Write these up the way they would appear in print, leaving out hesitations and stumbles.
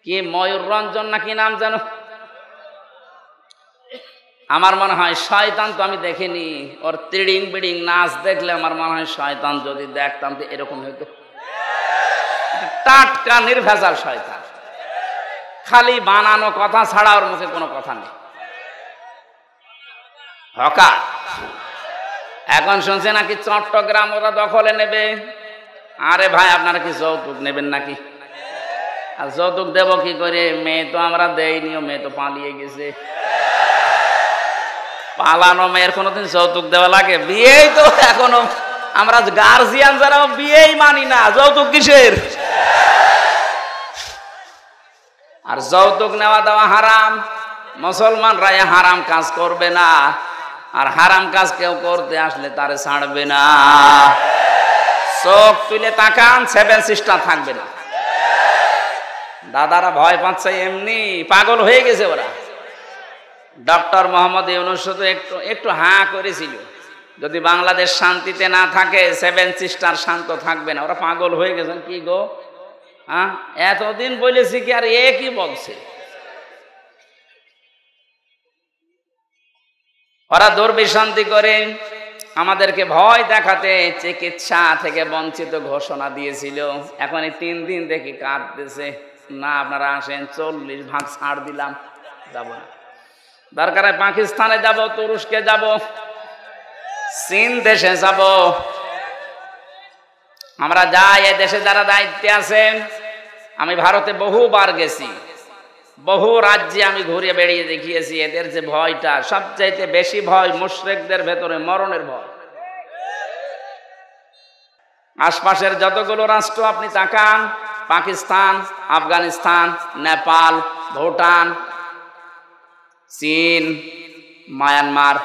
কি ময়ূর রঞ্জন না কি নাম যেন, আমার মনে হয় শয়তান তো আমি দেখিনি, ওর তিড়িং বিড়িং নাচ দেখলে আমার মনে হয় শয়তান যদি দেখতাম তো এরকম হইতো। টাটকা নির্ভেজাল শয়তান, খালি বানানো কথা ছাড়া ওর মুখে কোনো কথা নেই। হকার এখন শুনছে নাকি চট্টগ্রাম ওরা দখলে নেবে। আরে ভাই আপনারা কি যৌতুক নেবেন নাকি? আর যৌতুক দেব কি করে? মেয়ে তো আমরা দেইনি, মেয়ে তো পালিয়ে গেছে। পালানো মেয়ের কোনোদিন যৌতুক দেওয়া লাগে? বিয়েই তো এখনো আমরা গার্জিয়ান যারা বিয়েই মানি না, যৌতুক কিসের? আর যৌতুক নেওয়া দেওয়া হারাম, মুসলমানরা হারাম কাজ করবে না, আর হারাম কাজ কেউ করতে আসলে তারে ছাড়বে না। চোখ তুলে তাকান, 7 সিস্টার থাকবে না। দাদারা ভয় পাচ্ছে, এমনি পাগল হয়ে গেছে ওরা। ডক্টর মোহাম্মদ ইউনূস শুধু একটু হাঁ করেছিল, যদি বাংলাদেশ শান্তিতে না থাকে 7 সিস্টার শান্ত থাকবে না। ওরা পাগল হয়ে গেছেন। কি গো, হ্যাঁ এতদিন বলেছি কি আর এ কি বলছে? ওরা দুর্বিশান্তি করে আমাদেরকে ভয় দেখাতে চিকিৎসা থেকে বঞ্চিত ঘোষণা দিয়েছিল। এখন এই 3 দিন দেখি কাঁদতেছে, না আপনারা আসেন, 40 ভাগ ছাড় দিলাম, যাব না। দরকার হয় পাকিস্তানে যাব, তুরস্কে যাব, চীন দেশে যাব, আমরা যাই। এ দেশে যারা দায়িত্বে আছেন, আমি ভারতে বহুবার গেছি, বহু রাজ্যে আমি ঘুরে বেড়িয়ে দেখিয়েছি। এদের যে ভয়টা, সবচাইতে বেশি ভয় মুশরিকদের ভেতরে মরণের ভয়। আশপাশের যতগুলো রাষ্ট্র আপনি তাকান, পাকিস্তান, আফগানিস্তান, নেপাল, ভুটান, চীন, মায়ানমার,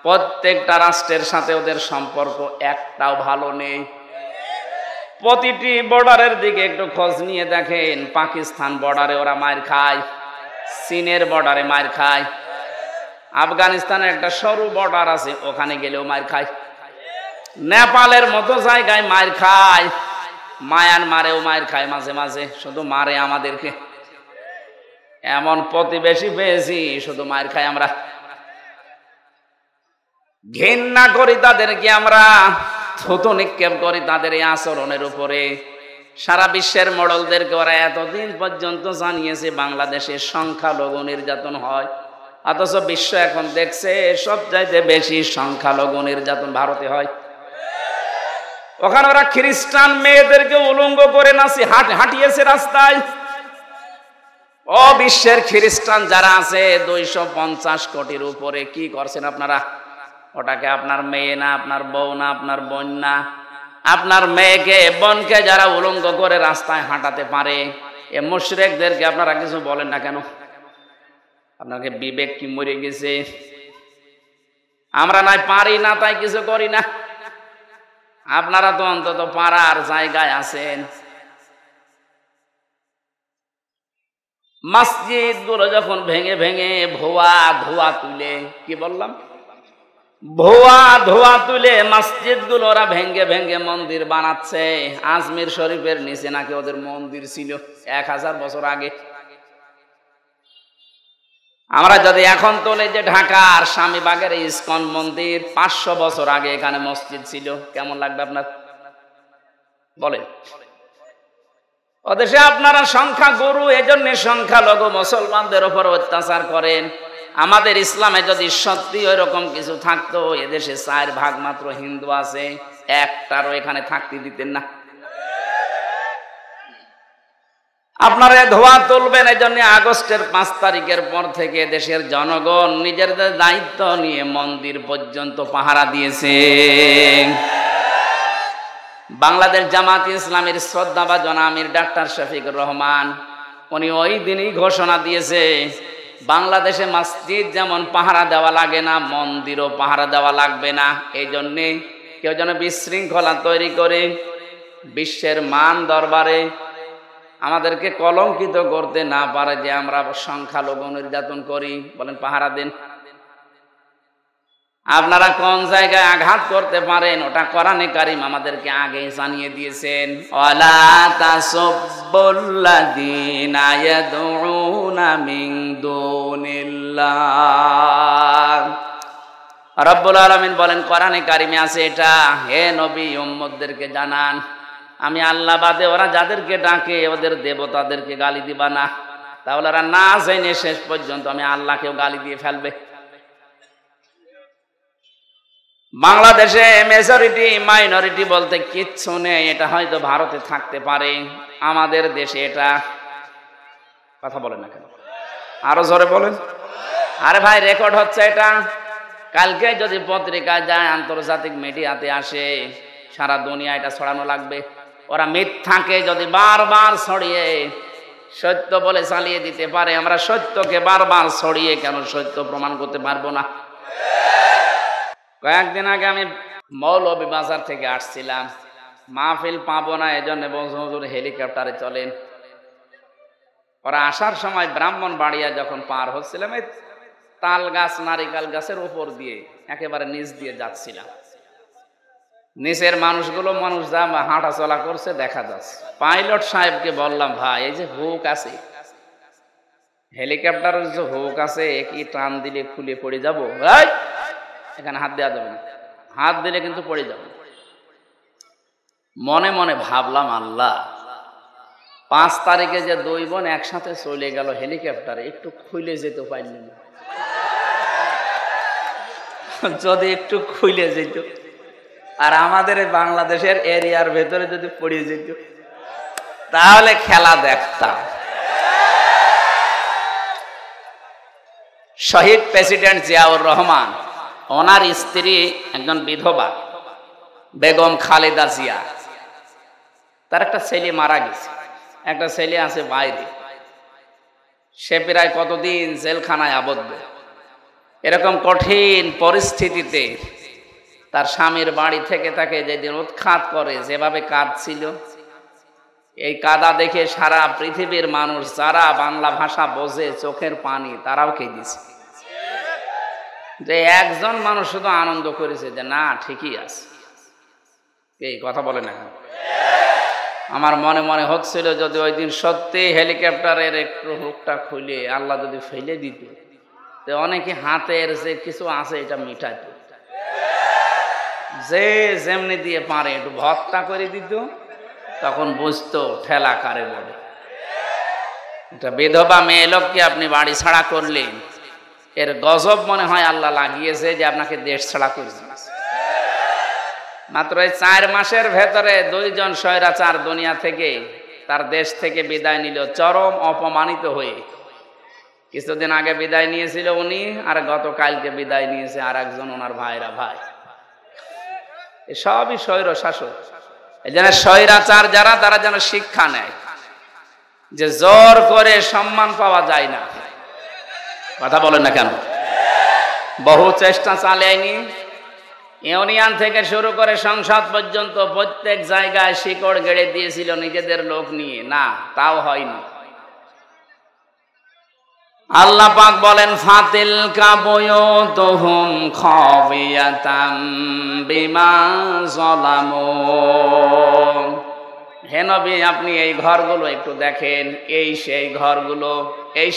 প্রত্যেকটা রাষ্ট্রের সাথে ওদের সম্পর্ক একটাও ভালো নেই। প্রতিটি বর্ডারের দিকে একটু খোঁজ নিয়ে দেখেন, পাকিস্তান বর্ডারে ওরা মার খায়, চীনের বর্ডারে মার খায়, আফগানিস্তানের একটা সরু বর্ডার আছে ওখানে গেলেও মার খায়, নেপালের মতো জায়গায় মার খায়, মায়ানমারেও মার খায় মাঝে মাঝে, শুধু মারে আমাদেরকে। এমন প্রতিবেশী পেয়েছি শুধু মার খায় আমরা, ঘৃণা করি তাদেরকে, আমরা থুতু নিক্ষেপ করি তাদের এই আচরণের উপরে। সারা বিশ্বের মডেলদেরকে ওরা এতদিন পর্যন্ত জানিয়েছে বাংলাদেশের সংখ্যালঘু নির্যাতন হয়, অথচ বিশ্ব এখন দেখছে সবচাইতে বেশি সংখ্যালঘু নির্যাতন ভারতে হয়। ওখানে ওরা খ্রিস্টান মেয়েদেরকে উলঙ্গ করে নাচি হাঁটিয়েছে রাস্তায়। ও বিশ্বের খ্রিস্টান যারা আছে 250 কোটির উপরে, কি করছেন আপনারা? ওটাকে আপনার মেয়ে না, আপনার বউ না, আপনার বোন না, আপনার মেয়েকে বোনকে যারা উলঙ্গ করে রাস্তায় হাঁটাতে পারে, এ মুশরিকদেরকে আপনারা কিছু বলেন না কেন? আপনাকে বিবেক কি মরে গেছে? আমরা নাই পারি না তাই কিছু করি না, আপনারা তো অন্তত পারার জায়গায় আছেন। মসজিদ গুলো যখন ভেঙে ভেঙে ভুয়া ধোয়া তুলে, কি বললাম, ভুয়া ধোয়া তুলে মসজিদ গুলো ওরা ভেঙে ভেঙে মন্দির বানাচ্ছে। আজমির শরীফের নিচে নাকি ওদের মন্দির ছিল 1000 বছর আগে। আমরা যদি এখন তোলে যে ঢাকার স্বামীবাগের ইসকন মন্দির 500 বছর আগে এখানে মসজিদ ছিল, কেমন লাগবে আপনার? বলেন। ওদেশে আপনারা সংখ্যা গুরু, এজন্য সংখ্যালঘু মুসলমানদের উপর অত্যাচার করেন। আমাদের ইসলামে যদি সত্যি ওই রকম কিছু থাকতো, এদেশে 4 ভাগ মাত্র হিন্দু আছে, একটারও এখানে থাকতে দিতেন না। আপনারা ধোয়া তুলবেন, এই জন্য আগস্টের 5 তারিখের পর থেকে দেশের জনগণ নিজেদের দায়িত্ব নিয়ে মন্দির পর্যন্ত পাহারা দিয়েছে। বাংলাদেশ জামাত ইসলামের শ্রদ্ধাভাজন আমির ডাক্তার শফিকুর রহমান, উনি ওই দিনই ঘোষণা দিয়েছে, বাংলাদেশে মসজিদ যেমন পাহারা দেওয়া লাগে না, মন্দিরও পাহারা দেওয়া লাগবে না। এই জন্যে কেউ যেন বিশৃঙ্খলা তৈরি করে বিশ্বের মান দরবারে আমাদেরকে কলঙ্কিত করতে না পারে যে আমরা সংখ্যালঘু নির্যাতন করি। বলেন পাহারা দেন। আপনারা কোন জায়গায় আঘাত করতে পারেন ওটা কোরআনে কারীম আমাদেরকে আগে জানিয়ে দিয়েছেন। ওয়ালা তাসুবুল্লাযীনা ইয়াদউনা মিন দুনিল্লাহ। রব্বুল আলামিন বলেন কোরআনে কারীমে আছে এটা, হে নবী উম্মতদেরকে জানান আমি আল্লাহ বাদে ওরা যাদেরকে ডাকে ওদের দেবতাদেরকে গালি দিবা না, তাহলে ওরা না জেনে শেষ পর্যন্ত আমি আল্লাহকেও গালি দিয়ে ফেলবে। বাংলাদেশে মেজরিটি মাইনরিটি বলতে কিচ্ছু নেই, এটা হয়তো ভারতে থাকতে পারে, আমাদের দেশে এটা কথা বলেন না কেন, আরো জোরে বলেন। আরে ভাই রেকর্ড হচ্ছে এটা, কালকে যদি পত্রিকায় যায় আন্তর্জাতিক মিডিয়াতে আসে, সারা দুনিয়া এটা ছড়ানো লাগবে। ওরা মিথ্যাকে যদি বারবার ছড়িয়ে সত্য বলে চালিয়ে দিতে পারে, আমরা সত্যকে বারবার ছড়িয়ে কেন সত্য প্রমাণ করতে পারবো না? কয়েকদিন আগে আমি মৌলভীবাজার থেকে আসছিলাম, মাহফিল পাবো না এজন্য বলছে হুজুর হেলিকপ্টারে চলেন। ওরা আসার সময় ব্রাহ্মণবাড়িয়া যখন পার হচ্ছিলাম, এই তাল গাছ নারিকেল গাছের উপর দিয়ে একেবারে নিচ দিয়ে যাচ্ছিলাম, নিচের মানুষগুলো মানুষ যা হাঁটা চলা করছে দেখা যাচ্ছে। পাইলট সাহেবকে বললাম ভাই এই যে হুক আছে হেলিকপ্টারের যে হুক আছে কি টান দিলে খুলে পড়ে যাবো? এখানে হাত দেওয়া যাবে না, হাত দিলে কিন্তু পড়ে যাবে। মনে মনে ভাবলাম আল্লাহ 5 তারিখে যে 2 বোন একসাথে চলে গেল হেলিকপ্টারে, একটু খুলে যেতে পারলেন না, যদি একটু খুলে যেত আর আমাদের বাংলাদেশের এরিয়ার ভেতরে যদি পড়ে যেত তাহলে খেলা দেখতাম। শহীদ প্রেসিডেন্ট জিয়াউর রহমান, ওনার স্ত্রী একজন বিধবা বেগম খালেদা জিয়া, তার একটা ছেলে মারা গেছে, একটা ছেলে আছে বাইরে, সে প্রায় কতদিন জেলখানায় আবদ্ধ। এরকম কঠিন পরিস্থিতিতে তার স্বামীর বাড়ি থেকে তাকে যেদিন উৎখাত করে, যেভাবে কাঁদছিল, এই কাদা দেখে সারা পৃথিবীর মানুষ যারা বাংলা ভাষা বোঝে চোখের পানি তারাও কেঁদেছে। যে একজন মানুষ শুধু আনন্দ করেছে যে না ঠিকই আছে, এই কথা বলে না। আমার মনে মনে হচ্ছিল যদি ওই দিন সত্যি হেলিকপ্টারের একটু হুকটা খুলে আল্লাহ যদি ফেলে দিত, তো অনেকে হাতের যে কিছু আছে এটা মিটাইত, যে যেমনি দিয়ে পারে একটু ভর্তা করে দিত, তখন বুঝতো ঠেলা কারে বলে। এটা বিধবা মেয়ে লোককে আপনি বাড়ি ছাড়া করলেন, এর গজব মনে হয় আল্লাহ লাগিয়েছে যে আপনাকে দেশ ছাড়া করে দিয়েছে। মাত্র এই 4 মাসের ভেতরে 2 জন স্বৈরাচার দুনিয়া থেকে তার দেশ থেকে বিদায় নিল চরম অপমানিত হয়ে। কিছুদিন আগে বিদায় নিয়েছিল উনি, আর গতকালকে বিদায় নিয়েছে আর একজন ওনার ভাইরা ভাই। সবই স্বৈর শাসক। এই জন্য স্বৈরাচার যারা তারা যেন শিক্ষা নেয় যে জোর করে সম্মান পাওয়া যায় না। কথা বলেন না কেন? বহু চেষ্টা চালায়নি, ইউনিয়ন থেকে শুরু করে সংসদ পর্যন্ত প্রত্যেক জায়গায় শিকড় গেড়ে দিয়েছিল নিজেদের লোক নিয়ে, না তাও হয়নি। আল্লাহ পাক বলেন ফাতিল কাবুয়ুতুহুম খাবিয়াতাম বিমা যালামু। হে নবী আপনি এই ঘরগুলো একটু দেখেন, এই সেই ঘরগুলো, এই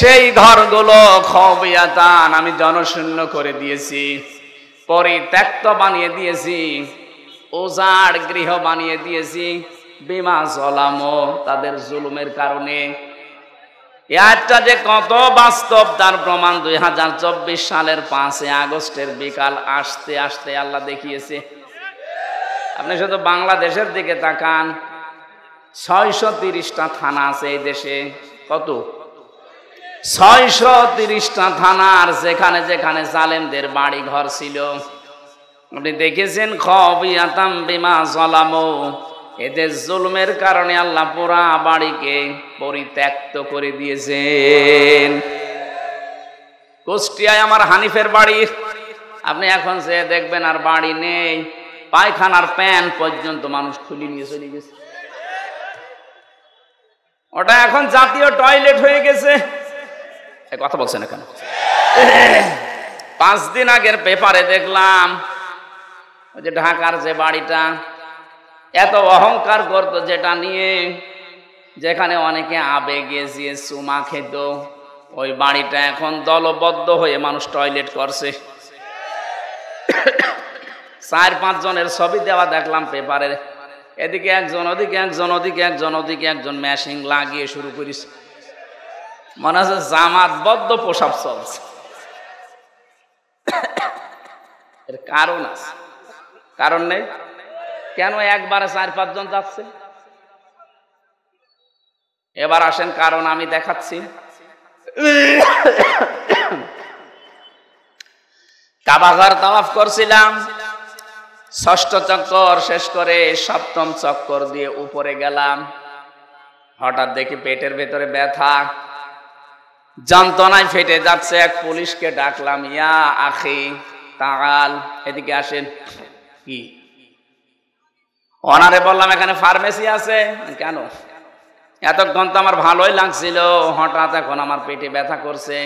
সেই ঘরগুলো খাবিয়াতান আমি জনশূন্য করে দিয়েছি, পরিত্যক্ত বানিয়ে দিয়েছি, উজাড় গৃহ বানিয়ে দিয়েছি, বিমা যালামু তাদের জুলুমের কারণে। এটা যে কত বাস্তব তার প্রমাণ 2024 সালের 5 আগস্টের বিকাল আসতে আসতে আল্লাহ দেখিয়েছে। আপনি শুধু বাংলাদেশের দিকে তাকান, 630টা থানা আছে এই দেশে। কত? 630টা থানার যেখানে যেখানে জালেমদের বাড়ি ঘর ছিল আপনি দেখেছেন খাবিয়াতাম বিমা যালামু, এদের জুলুমের কারণে আল্লাহ পুরা বাড়িকে পরিত্যক্ত করে দিয়েছেন। কুষ্টিয়ায় আমার হানিফের বাড়ি, আপনি এখন যে দেখবেন আর বাড়ি নেই, পায়খানার প্যান পর্যন্ত মানুষ খুলে নিয়ে চলে গেছে, ওটা এখন জাতীয় টয়লেট হয়ে গেছে। কথা বলছেন কেন? 5 দিন আগের পেপারে দেখলাম ওই যে ঢাকার যে বাড়িটা এত অহংকার করত, যেটা নিয়ে যেখানে অনেকে আবেগে গিয়ে চুমা খেত, ওই বাড়িটা এখন দলবদ্ধ হয়ে মানুষ টয়লেট করছে। 4-5 জনের ছবি দেওয়া দেখলাম পেপারে, এদিকে একজন, ওদিকে একজন, ওদিকে একজন, ওদিকে একজন, মেশিন লাগিয়ে শুরু করিস, মনে হচ্ছে জামাতবদ্ধ প্রসাব চলছে। এর কারণ আছে, কারণ নেই কেন? একবারে 4-5 জন যাচ্ছে। এবার আসেন কারণ আমি দেখাচ্ছি। কাবাঘর তাওয়াফ করছিলাম, 6ষ্ঠ চক্কর শেষ করে 7ম চক্কর দিয়ে উপরে গেলাম, হঠাৎ দেখি পেটের ভেতরে ব্যথা, যন্ত্রণায় ফেটে যাচ্ছে। এক পুলিশকে ডাকলাম, ইয়া আখি তাআল, এদিকে আসেন। কি ওনারে বললাম এখানে ফার্মেসি আছে? কেন? এতক্ষণ তো আমার ভালোই লাগছিল, হঠাৎ এখন আমার পেটে ব্যথা করছে,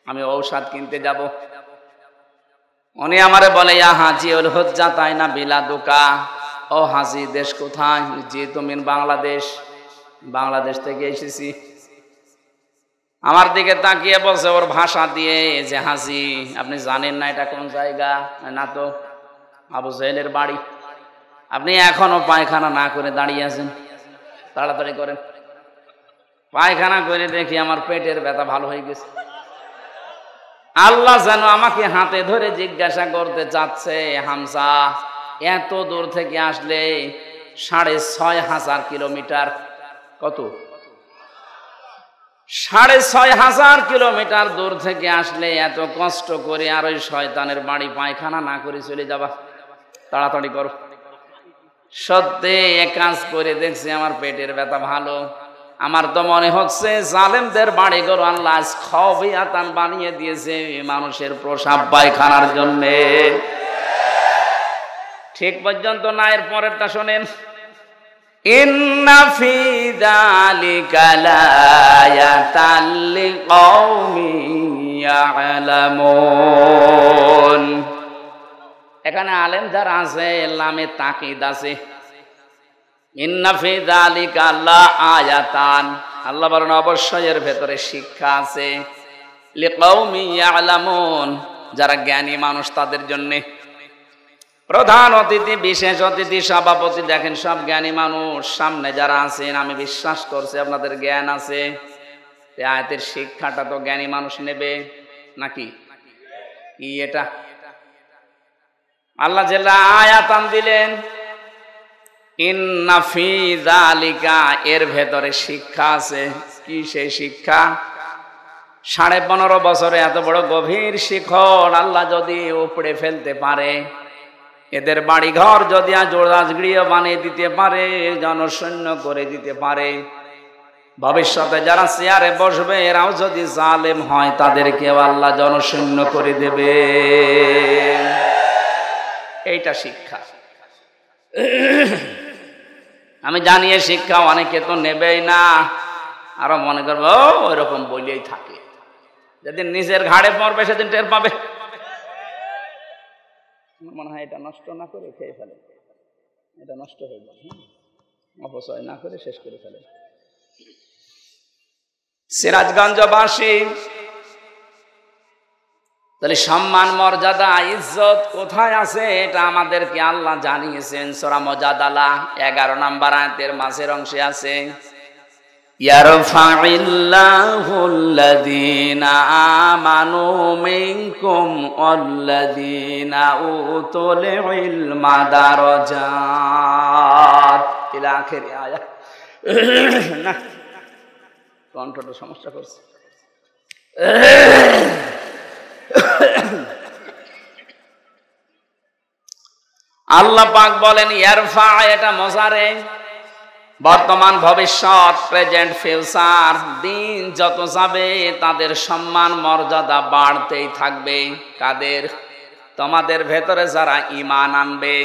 আমি ঔষধ কিনতে যাব। উনি আমারে বলে, ইয়া হাজি উল হুজ্জা তাই না বিলাদুকা, ও হাজি দেশ কোথায়? জি তুমি বাংলাদেশ। বাংলাদেশ থেকে এসেছি। আমার দিকে তাকিয়ে বলছে ওর ভাষা দিয়ে যে, হাজি আপনি জানেন না এটা কোন জায়গা? না তো, আবু জাহেলের বাড়ি। আপনি এখনো পায়খানা না করে দাঁড়িয়ে আছেন, তাড়াতাড়ি করেন। পায়খানা করে দেখি আমার পেটের ব্যথা ভালো হয়ে গেছে। আল্লাহ যেন আমাকে হাতে ধরে জিজ্ঞাসা করতে চাচ্ছে, হামজা এত দূর থেকে আসলে 6,500 কিলোমিটার, কত? 6,500 কিলোমিটার দূর থেকে আসলে এত কষ্ট করে আর ওই শয়তানের বাড়ি পায়খানা না করে চলে যাবা, তাড়াতাড়ি করো। সত্যি এক কাজ করে দেখছি আমার পেটের ব্যথা ভালো। আমার তো মনে হচ্ছে জালেমদের বাড়ি ঘর আল্লাহ খবিয়াতান বানিয়ে দিয়েছে মানুষের প্রসাব পায়খানার জন্য। ঠিক পর্যন্ত না, এর পরেরটা শোনেন, ইন্না ফি যালিকা লায়াতাল লিকাউমিন ইয়ালামুন। এখানে আলেম যারা আছে লামে তাকিদ আছে, ইন্না ফি যালিকা লাআয়াতান, আল্লাহ বলেন অবশ্যই এর ভেতরে শিক্ষা আছে, লিকাউমিন ইয়ালামুন, যারা জ্ঞানী মানুষ তাদের জন্য। প্রধান অতিথি, বিশেষ অতিথি, সভাপতি, দেখেন সব জ্ঞানী মানুষ। সামনে যারা আছেন আমি বিশ্বাস করছি আপনাদের জ্ঞান আছে। আয়াতের শিক্ষাটা তো জ্ঞানী মানুষ নেবে নাকি? কি এটা? আল্লাহ জেলা আয়াতান দিলেন, ইন্না ফি যালিকা, এর ভেতরে শিক্ষা আছে। কি সেই শিক্ষা? 15.5 বছরে এত বড় গভীর শিখর আল্লাহ যদি উপড়ে ফেলতে পারে, এদের বাড়ি ঘর যদি জোড়াজগড়িয়ে বানিয়ে দিতে পারে, জনশূন্য করে দিতে পারে, ভবিষ্যতে যারা চেয়ারে বসবে এরাও যদি জালেম হয় তাদেরকেও আল্লাহ জনশূন্য করে দেবে। এইটা শিক্ষা। আমি জানি এই শিক্ষা অনেকে তো নেবেই না, আরো মনে করবো ওইরকম বলেই থাকে। যেদিন নিজের ঘাড়ে পড়বে সেদিন টের পাবে। মনে হয় এটা নষ্ট না করে খেয়ে ফেলে, এটা নষ্ট হয়ে যাবে, অপচয় না করে শেষ করে ফেলে। সিরাজগঞ্জবাসী, তাহলে সম্মান, মর্যাদা, ইজ্জত কোথায় আছে এটা আমাদেরকে আল্লাহ জানিয়েছেন। সূরা মুজাদালা 11 নম্বর আয়াতের মাঝের অংশে আছে, ইয়ারফাইল্লাহুল্লাযীনা আমানু মিনকুম ওয়াল্লাযীনা উতুল ইলমা দারাজাত, ইলা আখির আয়াত। না, কণ্ঠটা সমস্যা করছে। আল্লাহ পাক বলেন ইয়ারফা, এটা মজারে, বর্তমান, ভবিষ্যৎ, প্রেজেন্ট, ফিউচার। দিন যত যাবে তাদের সম্মান মর্যাদা বাড়তেই থাকবে। কাদের? তোমাদের ভেতরে যারা ঈমান আনবে,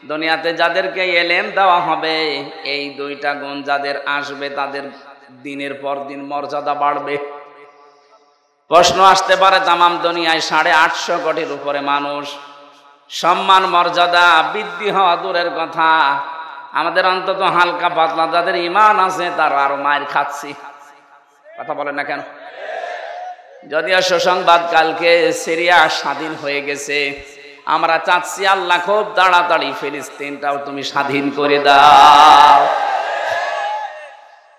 দুনিয়াতে যাদেরকে ইলম দেওয়া হবে, এই 2টা গুণ যাদের আসবে তাদের দিনের পর দিন মর্যাদা বাড়বে। প্রশ্ন আসতে পারে তামাম দুনিয়ায় 850 কোটির উপরে মানুষ, সম্মান মর্যাদা বৃদ্ধি হওয়া দূরের কথা, আমাদের অন্তত হালকা পাতলা যাদের ঈমান আছে তারা আরো মায়ের খাচ্ছি। কথা বলেন না কেন? যদিও সুসংবাদ, কালকে সিরিয়া স্বাধীন হয়ে গেছে। আমরা চাচ্ছি আল্লাহ খুব তাড়াতাড়ি ফিলিস্তিনটাও তুমি স্বাধীন করে দাও।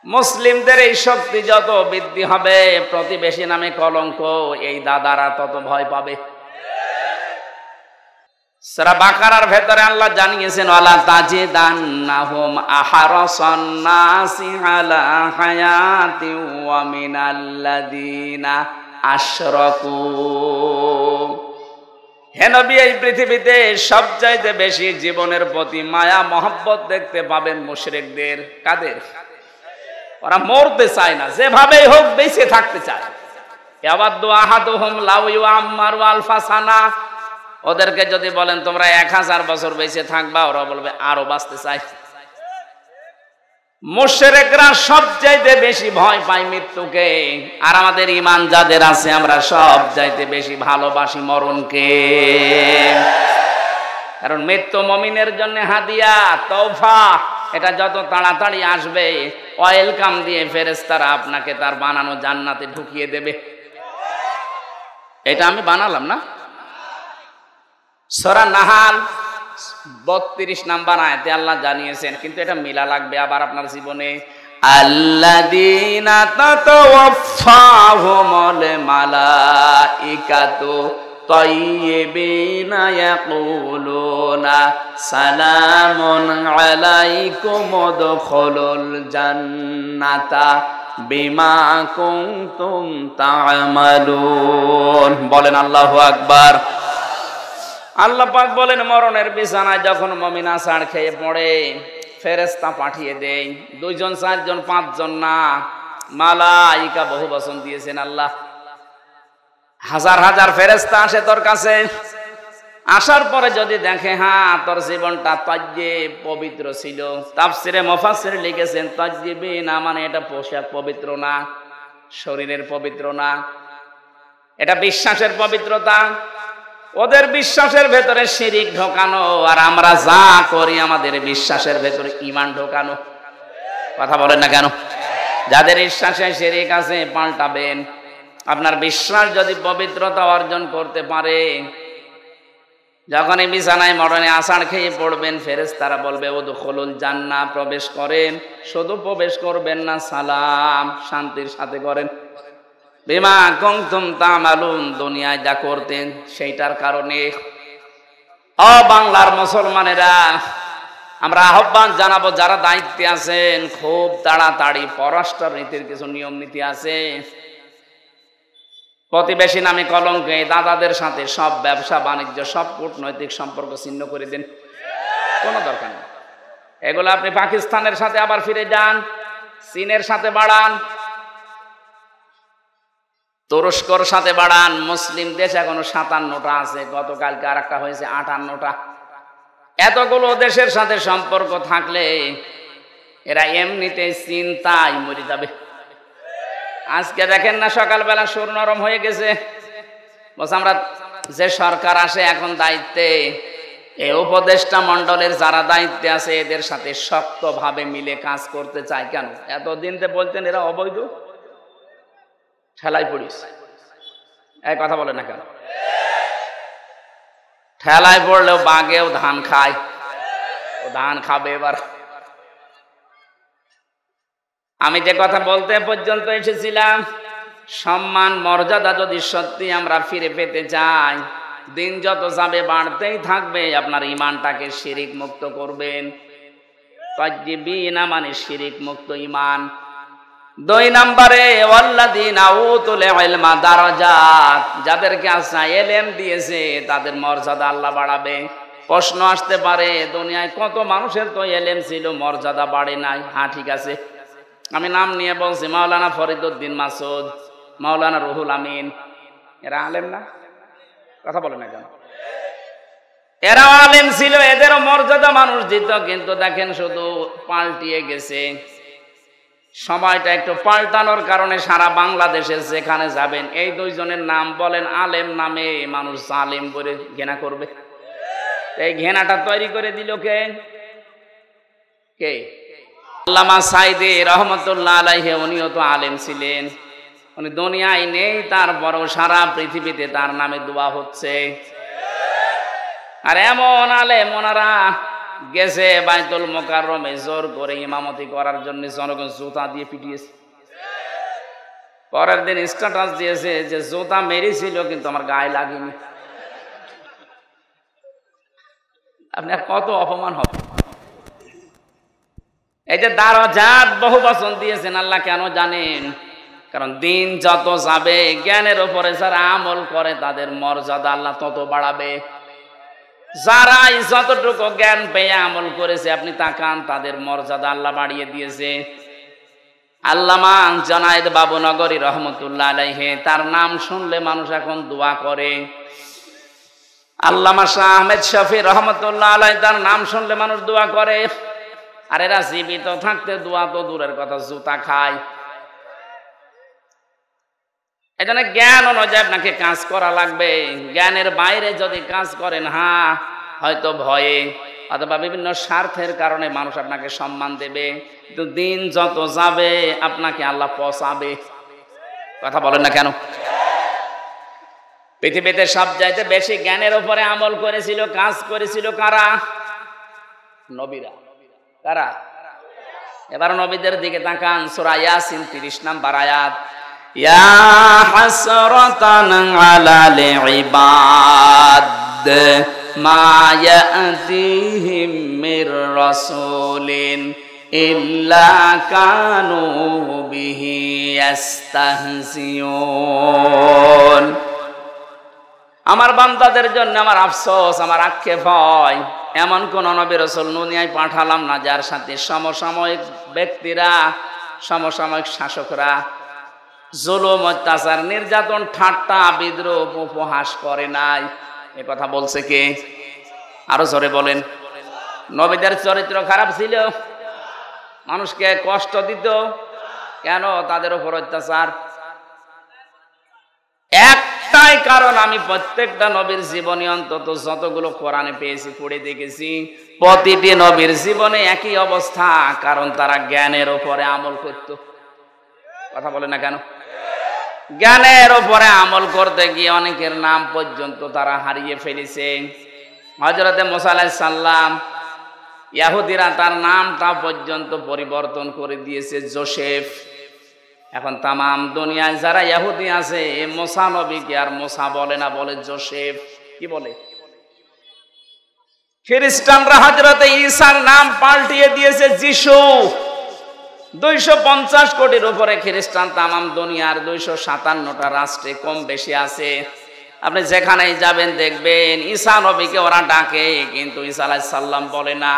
মুসলিমদের এই শক্তি যত বৃদ্ধি হবে, প্রতিবেশী নামে কলঙ্ক এই দাদারা তত ভয় পাবে। সূরা বাকারার ভেতরে আল্লাহ জানিয়েছেন, ওয়ালা তাজিদান্নাহুম আহরাসান নাসি আলা হায়াতি ওয়া মিনাল্লাযিনা আশরাকু। হে নবী, এই পৃথিবীতে সবচাইতে বেশি জীবনের প্রতি মায়া মহব্বত দেখতে পাবেন মুশরিকদের। কাদের? ওরা মরতে চায় না, যেভাবেই হোক বেঁচে থাকতে চায়। ইয়াওয়াদু আহাদুহুম লাউ ইউআম্মারু আলফা সানা। ওদেরকে যদি বলেন তোমরা 1000 বছর বেঁচে থাকবা, ওরা বলবে আরো বাঁচতে চাই। মুশরিকরা সবচাইতে বেশি ভয় পায় মৃত্যুকে, আর আমাদের ঈমান যাদের আছে আমরা সবচাইতে বেশি ভালোবাসি মরণকে। কারণ মৃত্যু মুমিনের জন্য হাদিয়া, তওফা। এটা যত তাড়াতাড়ি আসবে, ওয়েলকাম দিয়ে ফেরেশতারা আপনাকে তার বানানো জান্নাতে ঢুকিয়ে দেবে। এটা আমি বানালাম না। সূরা নাহাল 32 নাম্বার আয়াতে আল্লাহ জানিয়েছেন, কিন্তু এটা মিলা লাগবে আবার আপনার জীবনে। আল্লাযীনা তাতাওয়াফফাহুমুল মালাইকাতু তাইয়্যিবিনা ইয়াকুলুনা সালামুন আলাইকুম উদখুলুল জান্নাতা বিমা কুনতুম তা'মালুন। বলেন আল্লাহু আকবার। আল্লাহ পাক বলেন, মরণের বিছানায় যখন মুমিন আছাড় খেয়ে পড়ে, ফেরেশতা পাঠিয়ে দেয়। 2 জন 4 জন 5 জন না, মালাইকা বহু বচন দিয়েছেন আল্লাহ। হাজার হাজার ফেরেশতা আসে তোর কাছে। আসার পরে যদি দেখে হ্যাঁ তোর জীবনটা তাজ্জিব পবিত্র ছিল, তাফসিরে মুফাসসির লিখেছেন তাজ্জিবি না মানে এটা পোশাক পবিত্র না, শরীরের পবিত্র না, এটা বিশ্বাসের পবিত্রতা। ওদের বিশ্বাসের ভেতরে শিরিক ঢোকানো, আর আমরা যা করি আমাদের বিশ্বাসের ভেতরে ঈমান ঢোকানো। কথা বলেন না কেন? যাদের বিশ্বাসে শিরিক আছে পাল্টাবেন। আপনার বিশ্বাস যদি পবিত্রতা অর্জন করতে পারে, যখন এই বিছানায় মরণে আছাড় খেয়ে পড়বেন, ফেরেশতারা বলবে উদখুলুল জান্নাহ, প্রবেশ করেন। শুধু প্রবেশ করবেন না, সালাম শান্তির সাথে করেন। বিমা কুনতুম তা'মালুন, দুনিয়ায় যা করতেন সেইটার কারণে। ও বাংলার মুসলমানেরা, আমরা আহ্বান জানাবো যারা দায়িত্বে আছেন, খুব তাড়াতাড়ি পররাষ্ট্র নীতির কিছু নিয়ম নীতি আছে। প্রতিবেশী নামে কলঙ্কে দাদাদের সাথে সব ব্যবসা বাণিজ্য সব কূটনৈতিক সম্পর্ক ছিন্ন করে দিন, কোনো দরকার নেই। এগুলো আপনি পাকিস্তানের সাথে আবার ফিরে যান, চীনের সাথে বাড়ান, তুরস্কর সাথে বাড়ান। মুসলিম দেশ এখনো 57টা আছে, গতকালকে আর একটা হয়েছে 58টা। এতগুলো দেশের সাথে সম্পর্ক থাকলে এরা এমনিতে চিন্তায় মরে যাবে। আজকে দেখেন না সকালবেলা সুর নরম হয়ে গেছে, বস আমরা যে সরকার আসে এখন দায়িত্বে, এই উপদেষ্টা মণ্ডলের যারা দায়িত্বে আছে এদের সাথে শক্তভাবে মিলে কাজ করতে চায়। কেন? এতদিন তো বলতেন এরা অবৈধ, ঠেলায় পড়িস। এই কথা বলে না কেন? ঠেলায় পড়লেও বাঘেও ধান খায়, ও ধান খাবে এবার। আমি যে কথা বলতে পর্যন্ত এসেছিলাম, সম্মান মর্যাদা যদি সত্যি আমরা ফিরে পেতে চাই, দিন যত যাবে বাড়তেই থাকবে। আপনার ঈমানটাকে শিরিক মুক্ত করবেন। তাজ্জিবিনা মানে শিরিক মুক্ত ঈমান। 2 নম্বরে ওয়াল্লাযীনা উতুল ইলমা দারাজাত, যাদেরকে আল্লাহ ইলম দিয়েছে তাদের মর্যাদা আল্লাহ বাড়াবে। প্রশ্ন আসতে পারে, দুনিয়ায় কত মানুষের তো ইলম ছিল, মর্যাদা বাড়ে নাই। হ্যাঁ ঠিক আছে, আমি নাম নিয়ে বলছি, মাওলানা ফরিদউদ্দিন মাসুদ, মাওলানা রুহুল আমিন, এরা আলেম না? কথা বলে না কেন? এরাও আলেম ছিল, এদেরও মর্যাদা মানুষ দিত, কিন্তু দেখেন শুধু পাল্টিয়ে গেছে। সময়টা একটু পাল্টানোর কারণে সারা বাংলাদেশে যেখানে যাবেন এই দুইজনের নাম বলেন, আলেম নামে মানুষ জালেম বলে ঘৃণা করবে। এই ঘৃণাটা তৈরি করে দিল কে? কে? আল্লামা সাইদি রহমতুল্লাহ আলাইহি, উনিও তো আলেম ছিলেন। উনি দুনিয়ায় নেই, তারপরও সারা পৃথিবীতে তার নামে দোয়া হচ্ছে। আর এমন আলেম, ওনারা গেছে বাইতুল মোকাররমে জোর করে ইমামতি করার জন্য, জনগণ জুতা দিয়ে পিটিয়েছে। পরের দিন স্ট্যাটাস দিয়েছে যে জুতা মেরেছিল কিন্তু আমার গায়ে লাগেনি। আপনার কত অপমান হবে! এই যে দারাজাত বহু বচন দিয়েছেন আল্লাহ, কেন জানেন? কারণ দিন যত যাবে, জ্ঞানের উপরে যারা আমল করে তাদের মর্যাদা আল্লাহ তত বাড়াবে। যারা যতটুকু জ্ঞান পেয়ে আমল করেছে, আপনি তাকান, তাদের মর্যাদা আল্লাহ বাড়িয়ে দিয়েছে। আল্লামা জনায়েদ বাবুনগরী রহমতুল্লাহ আলাইহি, তার নাম শুনলে মানুষ এখন দোয়া করে। আল্লামা শাহ আহমেদ শফি রহমতুল্লাহ আলাইহি, তার নাম শুনলে মানুষ দোয়া করে। আর এরা জীবিত থাকতে দোয়া তো দূরের কথা, জুতা খায়। এই জন্য জ্ঞান অনুযায়ী আপনাকে কাজ করা লাগবে। জ্ঞানের বাইরে যদি কাজ করেন, হয়তো ভয়ে অথবা বিভিন্ন স্বার্থের কারণে মানুষ আপনাকে সম্মান দেবে, কিন্তু দিন যত যাবে আপনাকে আল্লাহ পচাবে। কথা বলেন না কেন? পৃথিবীতে সবচাইতে বেশি জ্ঞানের উপরে আমল করেছিল, কাজ করেছিল কারা? নবীরা। কারা? এবার নবীদের দিকে তাকান, সূরা ইয়াসিন 30 নম্বর আয়াত। ইয়া হাসরাতান আলাল ইবাদ মা ইয়াতিহিম মির রাসূলিন ইল্লা কানু বিহি ইস্তাহজিউন। আমার বান্দাদের জন্য আমার আফসোস, আমার আক্ষেপ হয়, এমন কোন নবী রাসূল দুনিয়ায় পাঠালাম না যার সাথে সমসাময়িক ব্যক্তিরা, সমসাময়িক শাসকরা জুলুম, অত্যাচার, নির্যাতন, ঠাট্টা, বিদ্রূপ, উপহাস করে নাই। এ কথা বলছে কে? আরো জোরে বলেন। নবীদের চরিত্র খারাপ ছিল, মানুষকে কষ্ট দিত, কেন? তাদের উপর অত্যাচার। একটাই কারণ, আমি প্রত্যেকটা নবীর জীবনে অন্তত যতগুলো কোরআনে পেয়েছি, পড়ে দেখেছি, প্রতিটি নবীর জীবনে একই অবস্থা, কারণ তারা জ্ঞানের উপরে আমল করত। কথা বলে না কেন? জ্ঞানের উপরে আমল করতে গিয়ে অনেকের নাম পর্যন্ত তারা হারিয়ে ফেলেছে। হযরতে মুসা আলাইহিস সালাম, ইহুদিরা তার নামটা পর্যন্ত পরিবর্তন করে দিয়েছে জোসেফ। এখন তামাম দুনিয়ায় যারা ইহুদি আছে, মুসা নবীকে আর মুসা বলে না, বলে জোসেফ। কি বলে? খ্রিস্টানরা হযরতে ঈসার নাম পাল্টিয়ে দিয়েছে যিশু। 250 কোটির উপরে খ্রিস্টান তামাম দুনিয়ার 257টা রাষ্ট্রে কম বেশি আছে। আপনি যেখানেই যাবেন দেখবেন ঈসা নবীকে ওরা ডাকে, কিন্তু ঈসা আলাইহিস সালাম বলে না,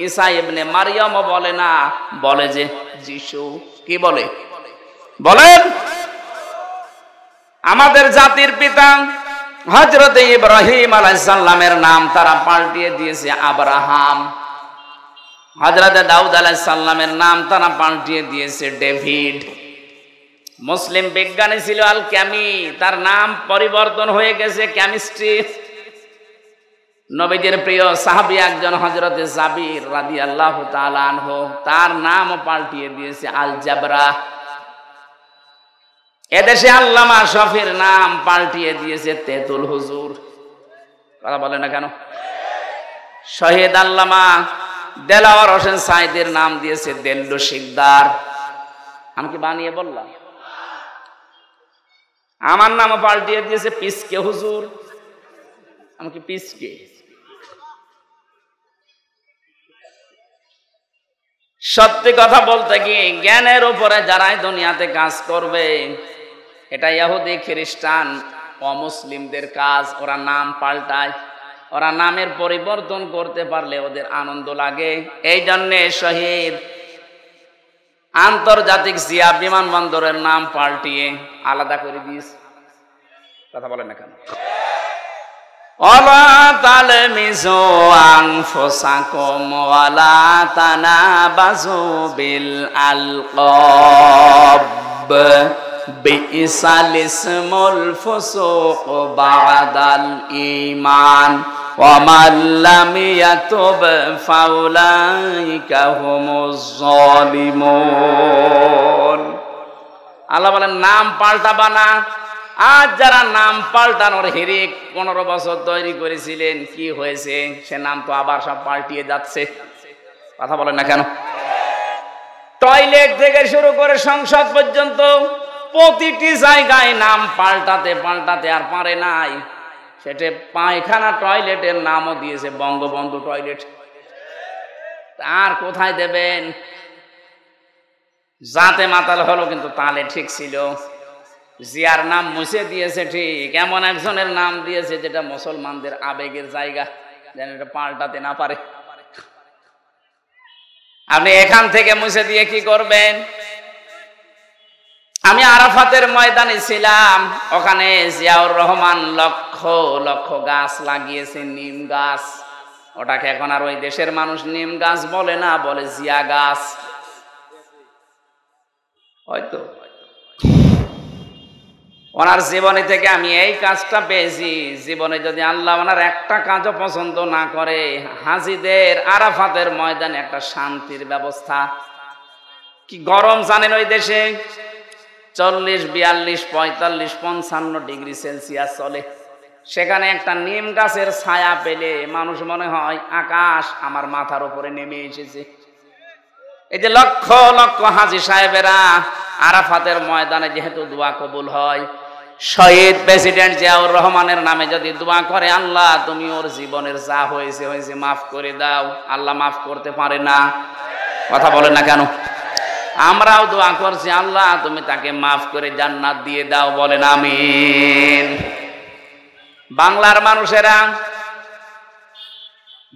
ঈসা ইবনে মারইয়ামও বলে না, বলে যে যিশু। কি বলে? বলেন। আমাদের জাতির পিতা হযরতে ইব্রাহিম আলাইহিস সালামের নাম তারা পাল্টিয়ে দিয়েছে আব্রাহাম। হযরতে দাউদ আলাইহিস সালামের নাম তারা পাল্টিয়ে দিয়েছে ডেভিড। মুসলিম বিজ্ঞানী ছিল আল ক্যামি, তার নাম পরিবর্তন হয়ে গেছে কেমিস্ট্রি। নবীজির প্রিয় সাহাবী একজন হযরতে জাবির রাদিয়াল্লাহু তাআলা আনহু, তার নামও পাল্টিয়ে দিয়েছে আল জাবরা। এদেশে আল্লামা শফির নাম পাল্টিয়ে দিয়েছে তেতুল হুজুর। কথা বলে না কেন? শহীদ আল্লামা দেলাওয়ার হোসেন সাইদির নাম দিয়েছে দেল্লু শিকদার। আমি কি বানিয়ে বললাম? আমার নামও পাল্টিয়ে দিয়েছে পিসকে হুজুর। আমি কি পিসকে? সত্যি কথা বলতে কি, জ্ঞানের উপরে যারাই দুনিয়াতে কাজ করবে, এটা ইহুদি, খ্রিস্টান, অমুসলিমদের কাজ। ওরা নাম পাল্টায়, ওরা নামের পরিবর্তন করতে পারলে ওদের আনন্দ লাগে। এই জন্যে শহীদ আন্তর্জাতিক জিয়া বিমানবন্দরের নাম পাল্টিয়ে আলাদা করে দিয়েছে। কথা বলেন না কেন? ওয়ালা তালমিজু আনফুসাকুম ওয়ালা তানাবাজু বিল আলকাব বিইসাল ইসমুল ফুসুক বাদাল ঈমান ওয়া মান লাম ইয়াতুব ফাউলাইকা হুমুজ জালিমুন। আল্লাহ বলেন নাম পাল্টাবা না। আজ যারা নাম পাল্টানোর হিরিক 15 বছর তৈরি করেছিলেন, কি হয়েছে? সে নাম তো আবার সব পাল্টিয়ে যাচ্ছে। কথা বলেন না কেন? টয়লেট থেকে শুরু করে সংসদ পর্যন্ত প্রতিটি জায়গায় নাম পাল্টাতে পাল্টাতে আর পারে নাই। সেটা পায়খানা টয়লেটের নামও দিয়েছে বঙ্গবন্ধু টয়লেট। আর কোথায় দেবেন? জাতে মাতাল হলো কিন্তু তালে ঠিক ছিল। জিয়ার নাম মুছে দিয়েছে ঠিক, এমন একজনের নাম দিয়েছে যেটা মুসলমানদের আবেগের জায়গা, যেন এটা পাল্টাতে না পারে। আপনি এখান থেকে মুছে দিয়ে কি করবেন? আমি আরাফাতের ময়দানে ছিলাম, ওখানে জিয়াউর রহমান লক্ষ লক্ষ গাছ লাগিয়েছে, নিম গাছ। ওটাকে এখন আর ওই দেশের মানুষ নিম গাছ বলে না, বলে জিয়া গাছ। হয়তো ওনার জীবনে থেকে আমি এই কাজটা পেয়েছি। জীবনে যদি আল্লাহ ওনার একটা কাজও পছন্দ না করে, হাজিদের আরাফাতের ময়দানে একটা শান্তির ব্যবস্থা। কি গরম জানেন ওই দেশে? 40, 42, 45, 55 ডিগ্রি সেলসিয়াস চলে। সেখানে একটা নিম গাছের ছায়া পেলে মানুষ মনে হয় আকাশ আমার মাথার উপরে নেমে এসেছে। এই যে লক্ষ লক্ষ হাজী সাহেবেরা আরাফাতের ময়দানে যেহেতু দোয়া কবুল হয়, শহীদ প্রেসিডেন্ট জিয়াউর রহমানের নামে যদি দোয়া করে, আল্লাহ তুমি ওর জীবনের যা হয়েছে হয়েছে মাফ করে দাও, আল্লাহ মাফ করতে পারে না? কথা বলেন না কেন? আমরাও দোয়া করছি, আল্লাহ তুমি তাকে মাফ করে জান্নাত দিয়ে দাও, বলেন আমিন। বাংলার মানুষেরা